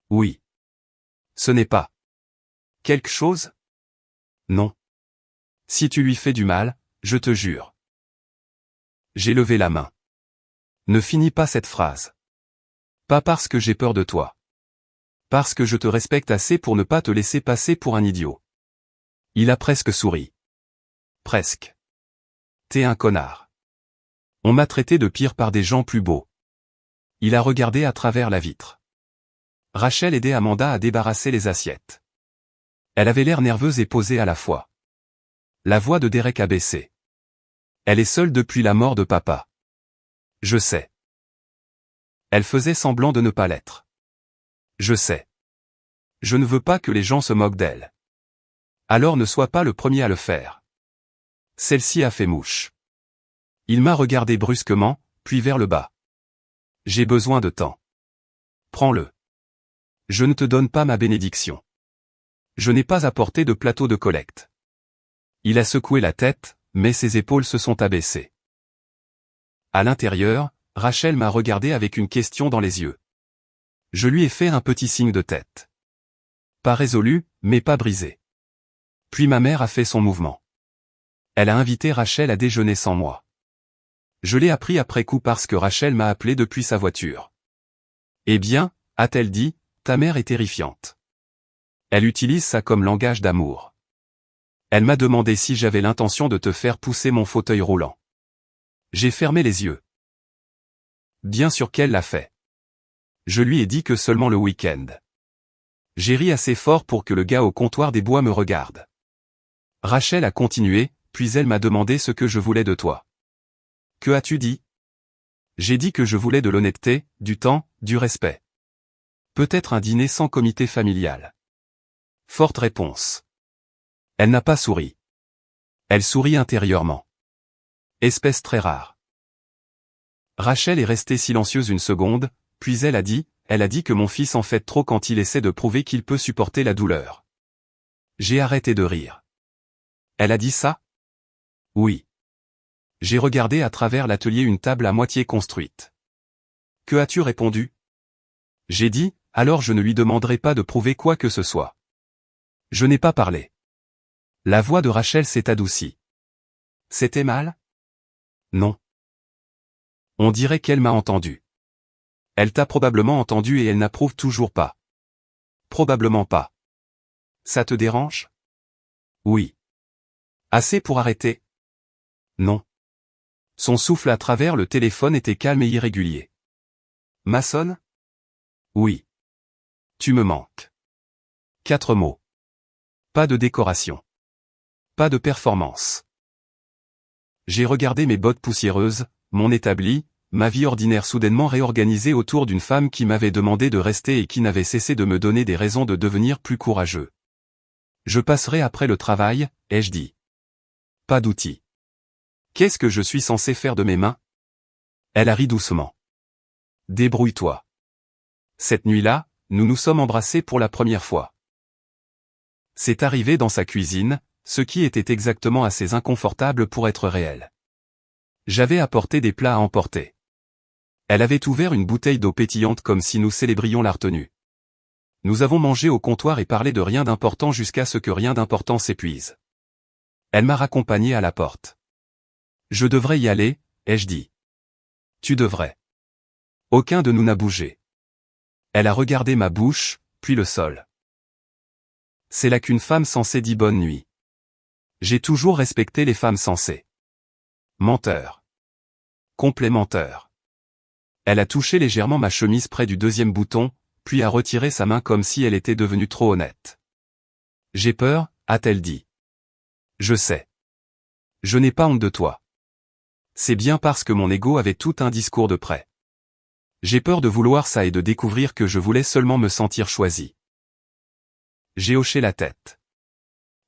Oui. Ce n'est pas quelque chose? Non. Si tu lui fais du mal, je te jure. J'ai levé la main. Ne finis pas cette phrase. Pas parce que j'ai peur de toi. Parce que je te respecte assez pour ne pas te laisser passer pour un idiot. Il a presque souri. Presque. T'es un connard. On m'a traité de pire par des gens plus beaux. Il a regardé à travers la vitre. Rachel aidait Amanda à débarrasser les assiettes. Elle avait l'air nerveuse et posée à la fois. La voix de Derek a baissé. Elle est seule depuis la mort de papa. Je sais. Elle faisait semblant de ne pas l'être. Je sais. Je ne veux pas que les gens se moquent d'elle. Alors ne sois pas le premier à le faire. Celle-ci a fait mouche. Il m'a regardé brusquement, puis vers le bas. J'ai besoin de temps. Prends-le. Je ne te donne pas ma bénédiction. Je n'ai pas apporté de plateau de collecte. Il a secoué la tête, mais ses épaules se sont abaissées. À l'intérieur, Rachel m'a regardé avec une question dans les yeux. Je lui ai fait un petit signe de tête. Pas résolu, mais pas brisé. Puis ma mère a fait son mouvement. Elle a invité Rachel à déjeuner sans moi. Je l'ai appris après coup parce que Rachel m'a appelé depuis sa voiture. Eh bien, a-t-elle dit, ta mère est terrifiante. Elle utilise ça comme langage d'amour. Elle m'a demandé si j'avais l'intention de te faire pousser mon fauteuil roulant. J'ai fermé les yeux. Bien sûr qu'elle l'a fait. Je lui ai dit que seulement le week-end. J'ai ri assez fort pour que le gars au comptoir des bois me regarde. Rachel a continué, puis elle m'a demandé ce que je voulais de toi. Que as-tu dit? J'ai dit que je voulais de l'honnêteté, du temps, du respect. Peut-être un dîner sans comité familial. Forte réponse. Elle n'a pas souri. Elle sourit intérieurement. Espèce très rare. Rachel est restée silencieuse une seconde, puis elle a dit que mon fils en fait trop quand il essaie de prouver qu'il peut supporter la douleur. J'ai arrêté de rire. Elle a dit ça? Oui. J'ai regardé à travers l'atelier une table à moitié construite. Que as-tu répondu? J'ai dit, alors je ne lui demanderai pas de prouver quoi que ce soit. Je n'ai pas parlé. La voix de Rachel s'est adoucie. C'était mal? Non. On dirait qu'elle m'a entendu. Elle t'a probablement entendu et elle n'approuve toujours pas. Probablement pas. Ça te dérange? Oui. Assez pour arrêter? Non. Son souffle à travers le téléphone était calme et irrégulier. Maçonne? Oui. Tu me manques. 4 mots. Pas de décoration. Pas de performance. J'ai regardé mes bottes poussiéreuses, mon établi, ma vie ordinaire soudainement réorganisée autour d'une femme qui m'avait demandé de rester et qui n'avait cessé de me donner des raisons de devenir plus courageux. Je passerai après le travail, ai-je dit. Pas d'outils. Qu'est-ce que je suis censé faire de mes mains? Elle a ri doucement. Débrouille-toi. Cette nuit-là, nous nous sommes embrassés pour la première fois. C'est arrivé dans sa cuisine, ce qui était exactement assez inconfortable pour être réel. J'avais apporté des plats à emporter. Elle avait ouvert une bouteille d'eau pétillante comme si nous célébrions la retenue. Nous avons mangé au comptoir et parlé de rien d'important jusqu'à ce que rien d'important s'épuise. Elle m'a raccompagné à la porte. Je devrais y aller, ai-je dit. Tu devrais. Aucun de nous n'a bougé. Elle a regardé ma bouche, puis le sol. C'est là qu'une femme sensée dit bonne nuit. J'ai toujours respecté les femmes sensées. Menteur. Complet menteur. Elle a touché légèrement ma chemise près du deuxième bouton, puis a retiré sa main comme si elle était devenue trop honnête. J'ai peur, a-t-elle dit. Je sais. Je n'ai pas honte de toi. C'est bien parce que mon ego avait tout un discours de près. J'ai peur de vouloir ça et de découvrir que je voulais seulement me sentir choisi. J'ai hoché la tête.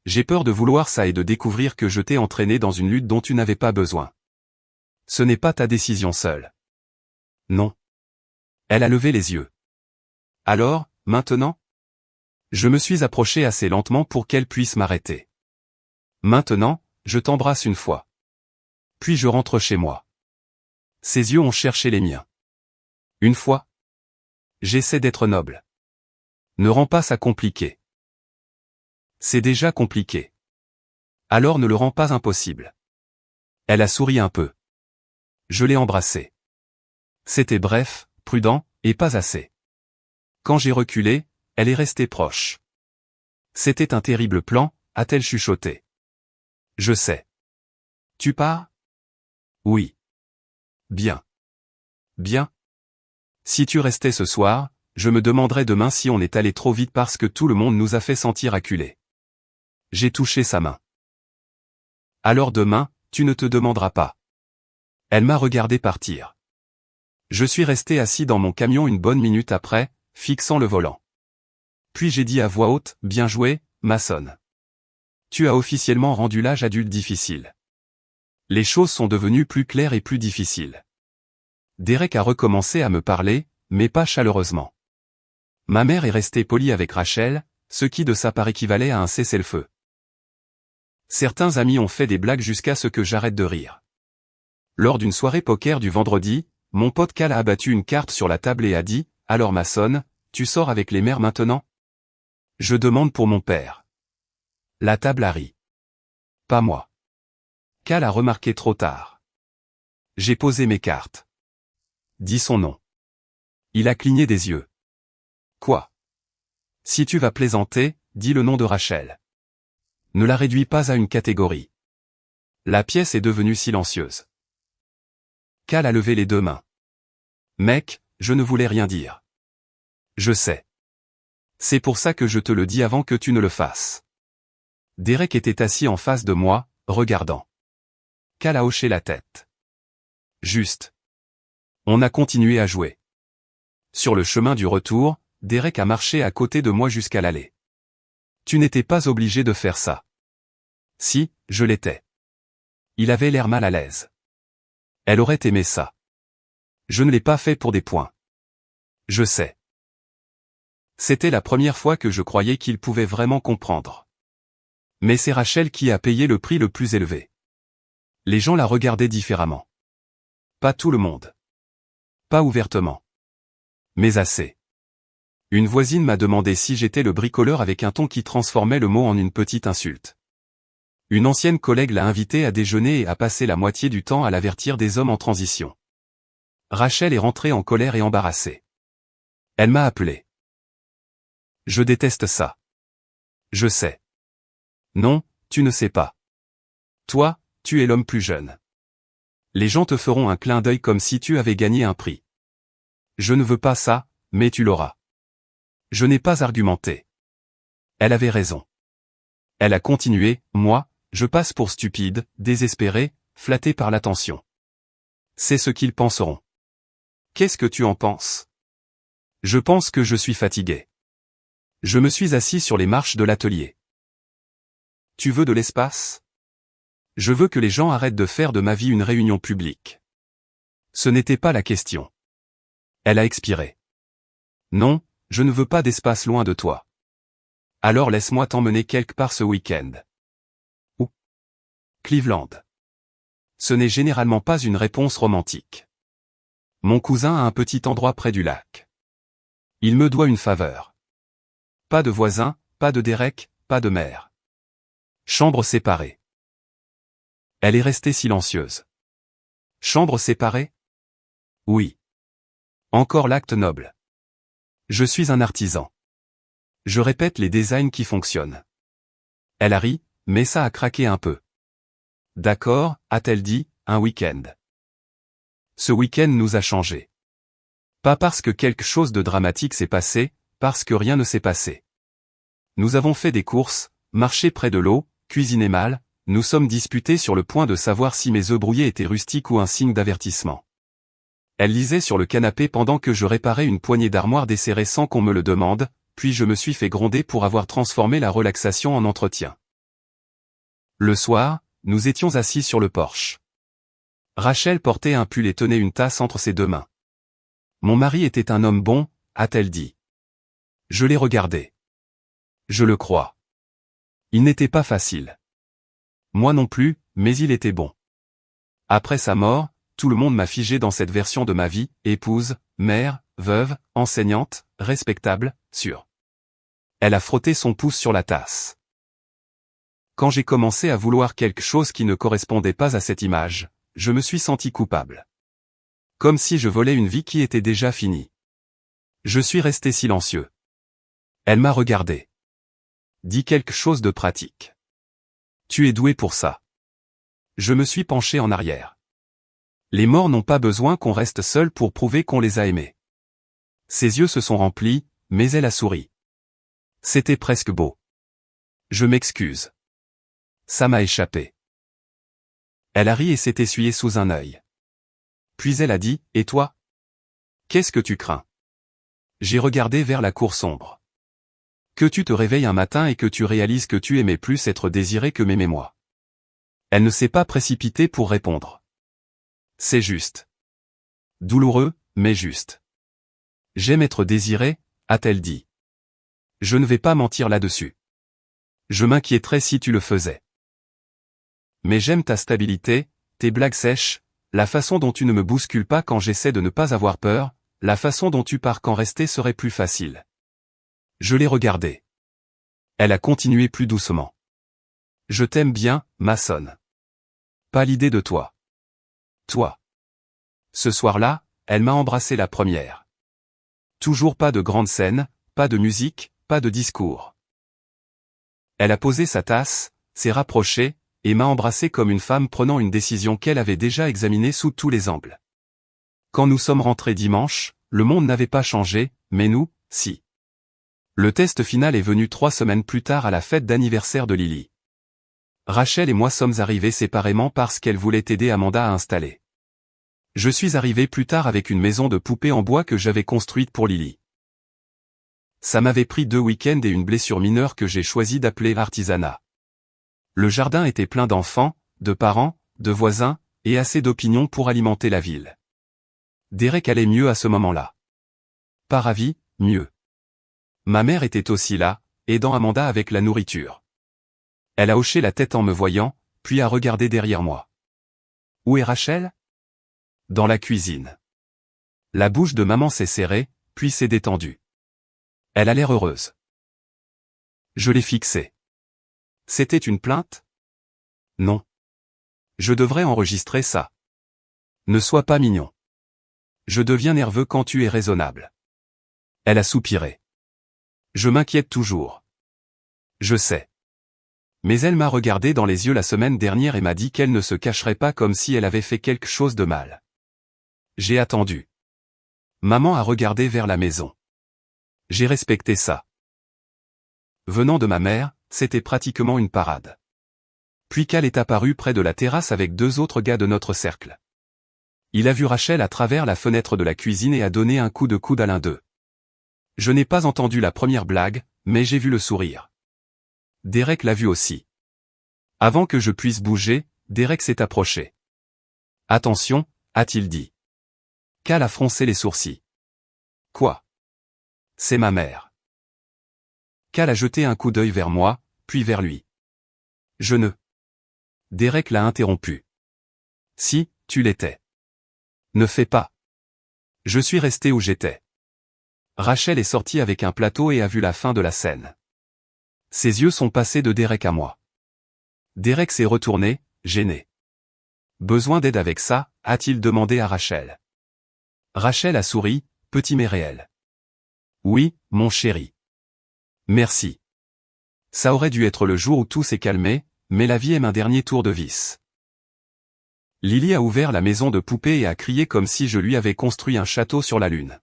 J'ai peur de vouloir ça et de découvrir que je t'ai entraîné dans une lutte dont tu n'avais pas besoin. Ce n'est pas ta décision seule. Non. Elle a levé les yeux. Alors, maintenant? Je me suis approché assez lentement pour qu'elle puisse m'arrêter. Maintenant, je t'embrasse une fois. Puis je rentre chez moi. Ses yeux ont cherché les miens. Une fois? J'essaie d'être noble. Ne rends pas ça compliqué. C'est déjà compliqué. Alors ne le rends pas impossible. Elle a souri un peu. Je l'ai embrassée. C'était bref, prudent, et pas assez. Quand j'ai reculé, Elle est restée proche. C'était un terrible plan, a-t-elle chuchoté. Je sais. Tu pars? Oui. Bien. Bien. Si tu restais ce soir, je me demanderais demain si on est allé trop vite parce que tout le monde nous a fait sentir acculés. J'ai touché sa main. Alors demain, tu ne te demanderas pas. Elle m'a regardé partir. Je suis resté assis dans mon camion une bonne minute après, fixant le volant. Puis j'ai dit à voix haute, bien joué, Mason. Tu as officiellement rendu l'âge adulte difficile. Les choses sont devenues plus claires et plus difficiles. Derek a recommencé à me parler, mais pas chaleureusement. Ma mère est restée polie avec Rachel, ce qui de sa part équivalait à un cessez-le-feu. Certains amis ont fait des blagues jusqu'à ce que j'arrête de rire. Lors d'une soirée poker du vendredi, mon pote Cal a abattu une carte sur la table et a dit, « Alors Mason, tu sors avec les mères maintenant ?» Je demande pour mon père. La table a ri. Pas moi. Cal a remarqué trop tard. J'ai posé mes cartes. Dis son nom. Il a cligné des yeux. Quoi? Si tu vas plaisanter, dis le nom de Rachel. Ne la réduis pas à une catégorie. La pièce est devenue silencieuse. Cal a levé les deux mains. Mec, je ne voulais rien dire. Je sais. C'est pour ça que je te le dis avant que tu ne le fasses. Derek était assis en face de moi, regardant. Cal a hoché la tête. Juste. On a continué à jouer. Sur le chemin du retour, Derek a marché à côté de moi jusqu'à l'allée. Tu n'étais pas obligé de faire ça. Si, je l'étais. Il avait l'air mal à l'aise. Elle aurait aimé ça. Je ne l'ai pas fait pour des points. Je sais. C'était la première fois que je croyais qu'il pouvait vraiment comprendre. Mais c'est Rachel qui a payé le prix le plus élevé. Les gens la regardaient différemment. Pas tout le monde. Pas ouvertement. Mais assez. Une voisine m'a demandé si j'étais le bricoleur avec un ton qui transformait le mot en une petite insulte. Une ancienne collègue l'a invité à déjeuner et a passé la moitié du temps à l'avertir des hommes en transition. Rachel est rentrée en colère et embarrassée. Elle m'a appelé. Je déteste ça. Je sais. Non, tu ne sais pas. Toi, tu es l'homme plus jeune. Les gens te feront un clin d'œil comme si tu avais gagné un prix. Je ne veux pas ça, mais tu l'auras. Je n'ai pas argumenté. Elle avait raison. Elle a continué, moi, je passe pour stupide, désespéré, flatté par l'attention. C'est ce qu'ils penseront. Qu'est-ce que tu en penses? Je pense que je suis fatigué. Je me suis assis sur les marches de l'atelier. Tu veux de l'espace? Je veux que les gens arrêtent de faire de ma vie une réunion publique. Ce n'était pas la question. Elle a expiré. Non, je ne veux pas d'espace loin de toi. Alors laisse-moi t'emmener quelque part ce week-end. Où? Cleveland. Ce n'est généralement pas une réponse romantique. Mon cousin a un petit endroit près du lac. Il me doit une faveur. Pas de voisin, pas de Derek, pas de mère. Chambre séparée. Elle est restée silencieuse. Chambre séparée? Oui. Encore l'acte noble. Je suis un artisan. Je répète les designs qui fonctionnent. Elle a ri, mais ça a craqué un peu. D'accord, a-t-elle dit, un week-end. Ce week-end nous a changés. Pas parce que quelque chose de dramatique s'est passé, parce que rien ne s'est passé. Nous avons fait des courses, marché près de l'eau, cuisiné mal, nous sommes disputés sur le point de savoir si mes œufs brouillés étaient rustiques ou un signe d'avertissement. Elle lisait sur le canapé pendant que je réparais une poignée d'armoire desserrée sans qu'on me le demande, puis je me suis fait gronder pour avoir transformé la relaxation en entretien. Le soir, nous étions assis sur le porche. Rachel portait un pull et tenait une tasse entre ses deux mains. Mon mari était un homme bon, a-t-elle dit. Je l'ai regardé. Je le crois. Il n'était pas facile. Moi non plus, mais il était bon. Après sa mort, tout le monde m'a figé dans cette version de ma vie, épouse, mère, veuve, enseignante, respectable, sûre. Elle a frotté son pouce sur la tasse. Quand j'ai commencé à vouloir quelque chose qui ne correspondait pas à cette image, je me suis senti coupable. Comme si je volais une vie qui était déjà finie. Je suis resté silencieux. Elle m'a regardé. Dis quelque chose de pratique. Tu es doué pour ça. Je me suis penché en arrière. Les morts n'ont pas besoin qu'on reste seul pour prouver qu'on les a aimés. Ses yeux se sont remplis, mais elle a souri. C'était presque beau. Je m'excuse. Ça m'a échappé. Elle a ri et s'est essuyée sous un œil. Puis elle a dit, et toi? Qu'est-ce que tu crains? J'ai regardé vers la cour sombre. Que tu te réveilles un matin et que tu réalises que tu aimais plus être désiré que m'aimer moi. Elle ne s'est pas précipitée pour répondre. C'est juste. Douloureux, mais juste. J'aime être désiré, a-t-elle dit. Je ne vais pas mentir là-dessus. Je m'inquiéterais si tu le faisais. Mais j'aime ta stabilité, tes blagues sèches, la façon dont tu ne me bouscules pas quand j'essaie de ne pas avoir peur, la façon dont tu pars quand rester serait plus facile. Je l'ai regardée. Elle a continué plus doucement. Je t'aime bien, Mason. Pas l'idée de toi. Toi. Ce soir-là, elle m'a embrassé la première. Toujours pas de grande scène, pas de musique, pas de discours. Elle a posé sa tasse, s'est rapprochée, et m'a embrassé comme une femme prenant une décision qu'elle avait déjà examinée sous tous les angles. Quand nous sommes rentrés dimanche, le monde n'avait pas changé, mais nous, si. Le test final est venu 3 semaines plus tard à la fête d'anniversaire de Lily. Rachel et moi sommes arrivés séparément parce qu'elle voulait aider Amanda à installer. Je suis arrivé plus tard avec une maison de poupées en bois que j'avais construite pour Lily. Ça m'avait pris 2 week-ends et une blessure mineure que j'ai choisi d'appeler artisanat. Le jardin était plein d'enfants, de parents, de voisins, et assez d'opinions pour alimenter la ville. Derek allait mieux à ce moment-là. Pas ravi, mieux. Ma mère était aussi là, aidant Amanda avec la nourriture. Elle a hoché la tête en me voyant, puis a regardé derrière moi. Où est Rachel? Dans la cuisine. La bouche de maman s'est serrée, puis s'est détendue. Elle a l'air heureuse. Je l'ai fixée. C'était une plainte? Non. Je devrais enregistrer ça. Ne sois pas mignon. Je deviens nerveux quand tu es raisonnable. Elle a soupiré. Je m'inquiète toujours. Je sais. Mais elle m'a regardé dans les yeux la semaine dernière et m'a dit qu'elle ne se cacherait pas comme si elle avait fait quelque chose de mal. J'ai attendu. Maman a regardé vers la maison. J'ai respecté ça. Venant de ma mère, c'était pratiquement une parade. Puis Cal est apparu près de la terrasse avec 2 autres gars de notre cercle. Il a vu Rachel à travers la fenêtre de la cuisine et a donné un coup de coude à l'un d'eux. Je n'ai pas entendu la première blague, mais j'ai vu le sourire. Derek l'a vu aussi. Avant que je puisse bouger, Derek s'est approché. Attention, a-t-il dit. Cal a froncé les sourcils. Quoi? C'est ma mère. Cal a jeté un coup d'œil vers moi, puis vers lui. Je ne. Derek l'a interrompu. Si, tu l'étais. Ne fais pas. Je suis resté où j'étais. Rachel est sortie avec un plateau et a vu la fin de la scène. Ses yeux sont passés de Derek à moi. Derek s'est retourné, gêné. Besoin d'aide avec ça, a-t-il demandé à Rachel. Rachel a souri, petit mais réel. Oui, mon chéri. Merci. Ça aurait dû être le jour où tout s'est calmé, mais la vie aime un dernier tour de vis. Lily a ouvert la maison de poupées et a crié comme si je lui avais construit un château sur la lune.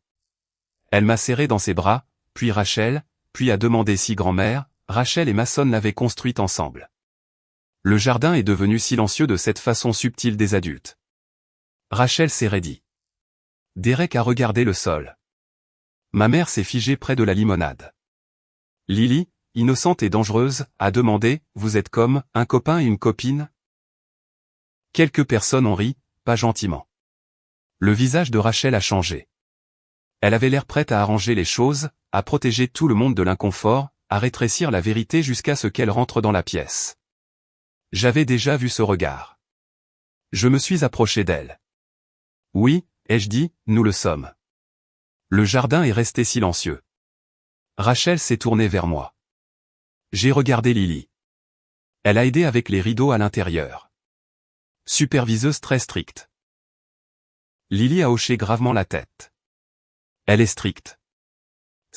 Elle m'a serré dans ses bras, puis Rachel, puis a demandé si grand-mère, Rachel et Mason l'avaient construite ensemble. Le jardin est devenu silencieux de cette façon subtile des adultes. Rachel s'est raidie. Derek a regardé le sol. Ma mère s'est figée près de la limonade. Lily, innocente et dangereuse, a demandé, vous êtes comme un copain et une copine? Quelques personnes ont ri, pas gentiment. Le visage de Rachel a changé. Elle avait l'air prête à arranger les choses, à protéger tout le monde de l'inconfort, à rétrécir la vérité jusqu'à ce qu'elle rentre dans la pièce. J'avais déjà vu ce regard. Je me suis approché d'elle. Oui, ai-je dit, nous le sommes. Le jardin est resté silencieux. Rachel s'est tournée vers moi. J'ai regardé Lily. Elle a aidé avec les rideaux à l'intérieur. Superviseuse très stricte. Lily a hoché gravement la tête. Elle est stricte.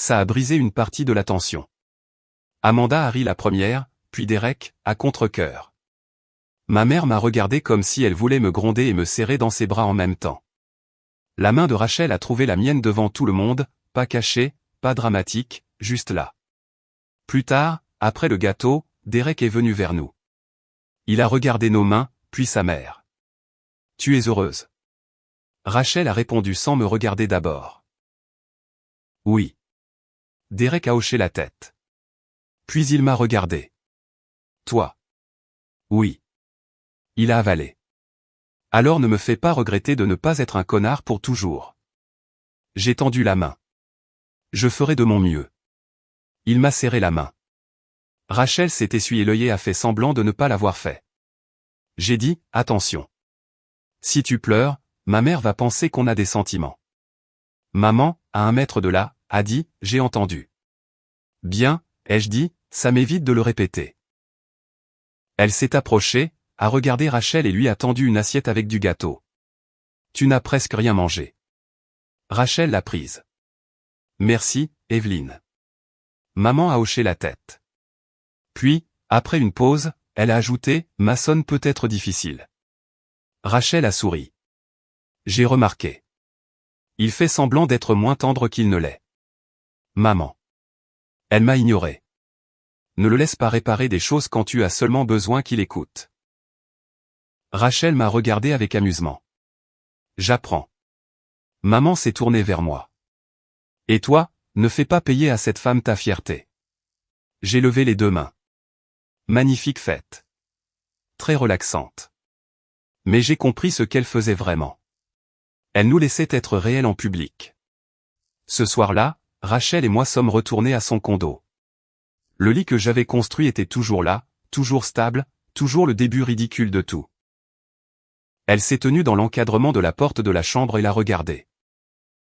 ça a brisé une partie de la tension. Amanda a ri la première, puis Derek, à contre-cœur. Ma mère m'a regardé comme si elle voulait me gronder et me serrer dans ses bras en même temps. La main de Rachel a trouvé la mienne devant tout le monde, pas cachée, pas dramatique, juste là. Plus tard, après le gâteau, Derek est venu vers nous. Il a regardé nos mains, puis sa mère. « Tu es heureuse ?» Rachel a répondu sans me regarder d'abord. « Oui. » Derek a hoché la tête. Puis il m'a regardé. « Toi ?» ?»« Oui. » Il a avalé. « Alors ne me fais pas regretter de ne pas être un connard pour toujours. » J'ai tendu la main. « Je ferai de mon mieux. » Il m'a serré la main. Rachel s'est essuyé l'œil et a fait semblant de ne pas l'avoir fait. J'ai dit, attention. Si tu pleures, ma mère va penser qu'on a des sentiments. Maman, à 1 mètre de là, a dit, j'ai entendu. Bien, ai-je dit, ça m'évite de le répéter. Elle s'est approchée, a regardé Rachel et lui a tendu une assiette avec du gâteau. Tu n'as presque rien mangé. Rachel l'a prise. Merci, Evelyne. Maman a hoché la tête. Puis, après une pause, elle a ajouté, maçonne peut être difficile. Rachel a souri. J'ai remarqué. Il fait semblant d'être moins tendre qu'il ne l'est. Maman. Elle m'a ignoré. Ne le laisse pas réparer des choses quand tu as seulement besoin qu'il écoute. Rachel m'a regardé avec amusement. J'apprends. Maman s'est tournée vers moi. Et toi, ne fais pas payer à cette femme ta fierté. J'ai levé les 2 mains. Magnifique fête. Très relaxante. Mais j'ai compris ce qu'elle faisait vraiment. Elle nous laissait être réels en public. Ce soir-là, Rachel et moi sommes retournés à son condo. Le lit que j'avais construit était toujours là, toujours stable, toujours le début ridicule de tout. Elle s'est tenue dans l'encadrement de la porte de la chambre et l'a regardé.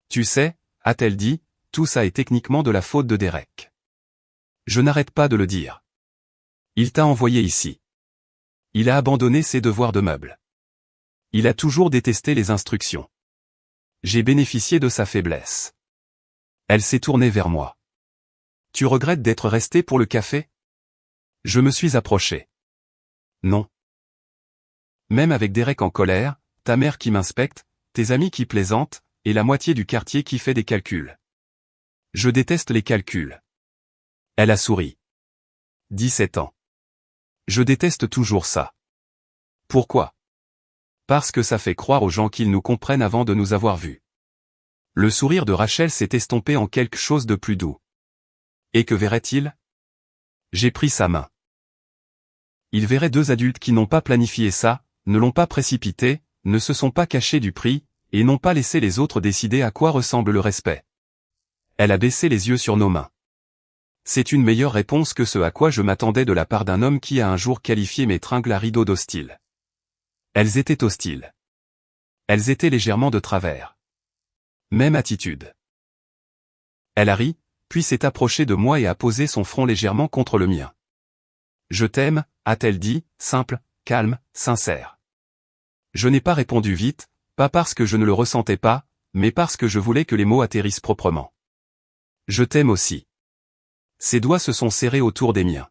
Tu sais, a-t-elle dit, tout ça est techniquement de la faute de Derek. Je n'arrête pas de le dire. Il t'a envoyé ici. Il a abandonné ses devoirs de meuble. Il a toujours détesté les instructions. J'ai bénéficié de sa faiblesse. Elle s'est tournée vers moi. Tu regrettes d'être resté pour le café? Je me suis approché. Non. Même avec Derek en colère, ta mère qui m'inspecte, tes amis qui plaisantent, et la moitié du quartier qui fait des calculs. Je déteste les calculs. Elle a souri. 17 ans. Je déteste toujours ça. Pourquoi? Parce que ça fait croire aux gens qu'ils nous comprennent avant de nous avoir vus. Le sourire de Rachel s'est estompé en quelque chose de plus doux. Et que verrait-il? J'ai pris sa main. Il verrait 2 adultes qui n'ont pas planifié ça, ne l'ont pas précipité, ne se sont pas cachés du prix, et n'ont pas laissé les autres décider à quoi ressemble le respect. Elle a baissé les yeux sur nos mains. C'est une meilleure réponse que ce à quoi je m'attendais de la part d'un homme qui a un jour qualifié mes tringles à rideaux d'hostiles. Elles étaient hostiles. Elles étaient légèrement de travers. Même attitude. Elle a ri, puis s'est approchée de moi et a posé son front légèrement contre le mien. Je t'aime, a-t-elle dit, simple, calme, sincère. Je n'ai pas répondu vite, pas parce que je ne le ressentais pas, mais parce que je voulais que les mots atterrissent proprement. Je t'aime aussi. Ses doigts se sont serrés autour des miens.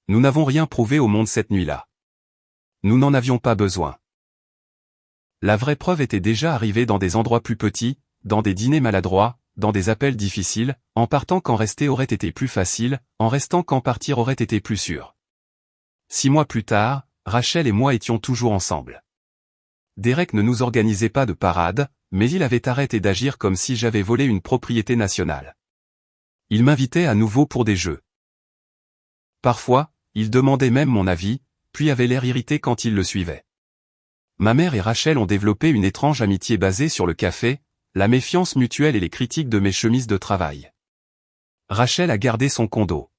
Nous n'avons rien prouvé au monde cette nuit-là. Nous n'en avions pas besoin. La vraie preuve était déjà arrivée dans des endroits plus petits, dans des dîners maladroits, dans des appels difficiles, en partant quand rester aurait été plus facile, en restant quand partir aurait été plus sûr. 6 mois plus tard, Rachel et moi étions toujours ensemble. Derek ne nous organisait pas de parade, mais il avait arrêté d'agir comme si j'avais volé une propriété nationale. Il m'invitait à nouveau pour des jeux. Parfois, il demandait même mon avis, puis avait l'air irrité quand il le suivait. Ma mère et Rachel ont développé une étrange amitié basée sur le café, la méfiance mutuelle et les critiques de mes chemises de travail. Rachel a gardé son condo.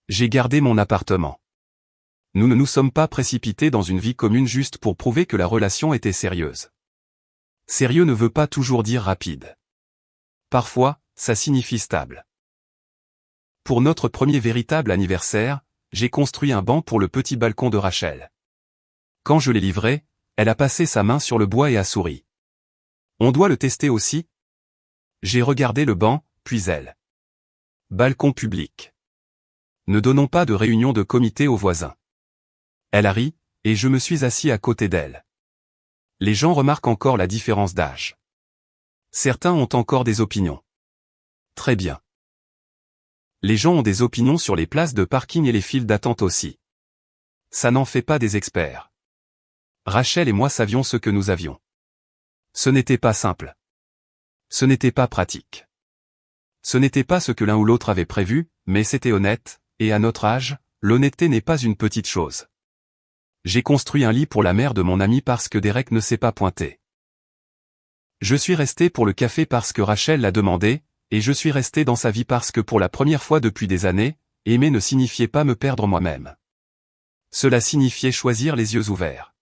J'ai gardé mon appartement. Nous ne nous sommes pas précipités dans une vie commune juste pour prouver que la relation était sérieuse. Sérieux ne veut pas toujours dire rapide. Parfois, ça signifie stable. Pour notre premier véritable anniversaire, j'ai construit un banc pour le petit balcon de Rachel. Quand je l'ai livré, elle a passé sa main sur le bois et a souri. On doit le tester aussi? J'ai regardé le banc, puis elle. Balcon public. Ne donnons pas de réunion de comité aux voisins. Elle a ri, et je me suis assis à côté d'elle. Les gens remarquent encore la différence d'âge. Certains ont encore des opinions. Très bien. Les gens ont des opinions sur les places de parking et les files d'attente aussi. Ça n'en fait pas des experts. Rachel et moi savions ce que nous avions. Ce n'était pas simple. Ce n'était pas pratique. Ce n'était pas ce que l'un ou l'autre avait prévu, mais c'était honnête, et à notre âge, l'honnêteté n'est pas une petite chose. J'ai construit un lit pour la mère de mon ami parce que Derek ne s'est pas pointé. Je suis resté pour le café parce que Rachel l'a demandé, et je suis resté dans sa vie parce que pour la première fois depuis des années, aimer ne signifiait pas me perdre moi-même. Cela signifiait choisir les yeux ouverts.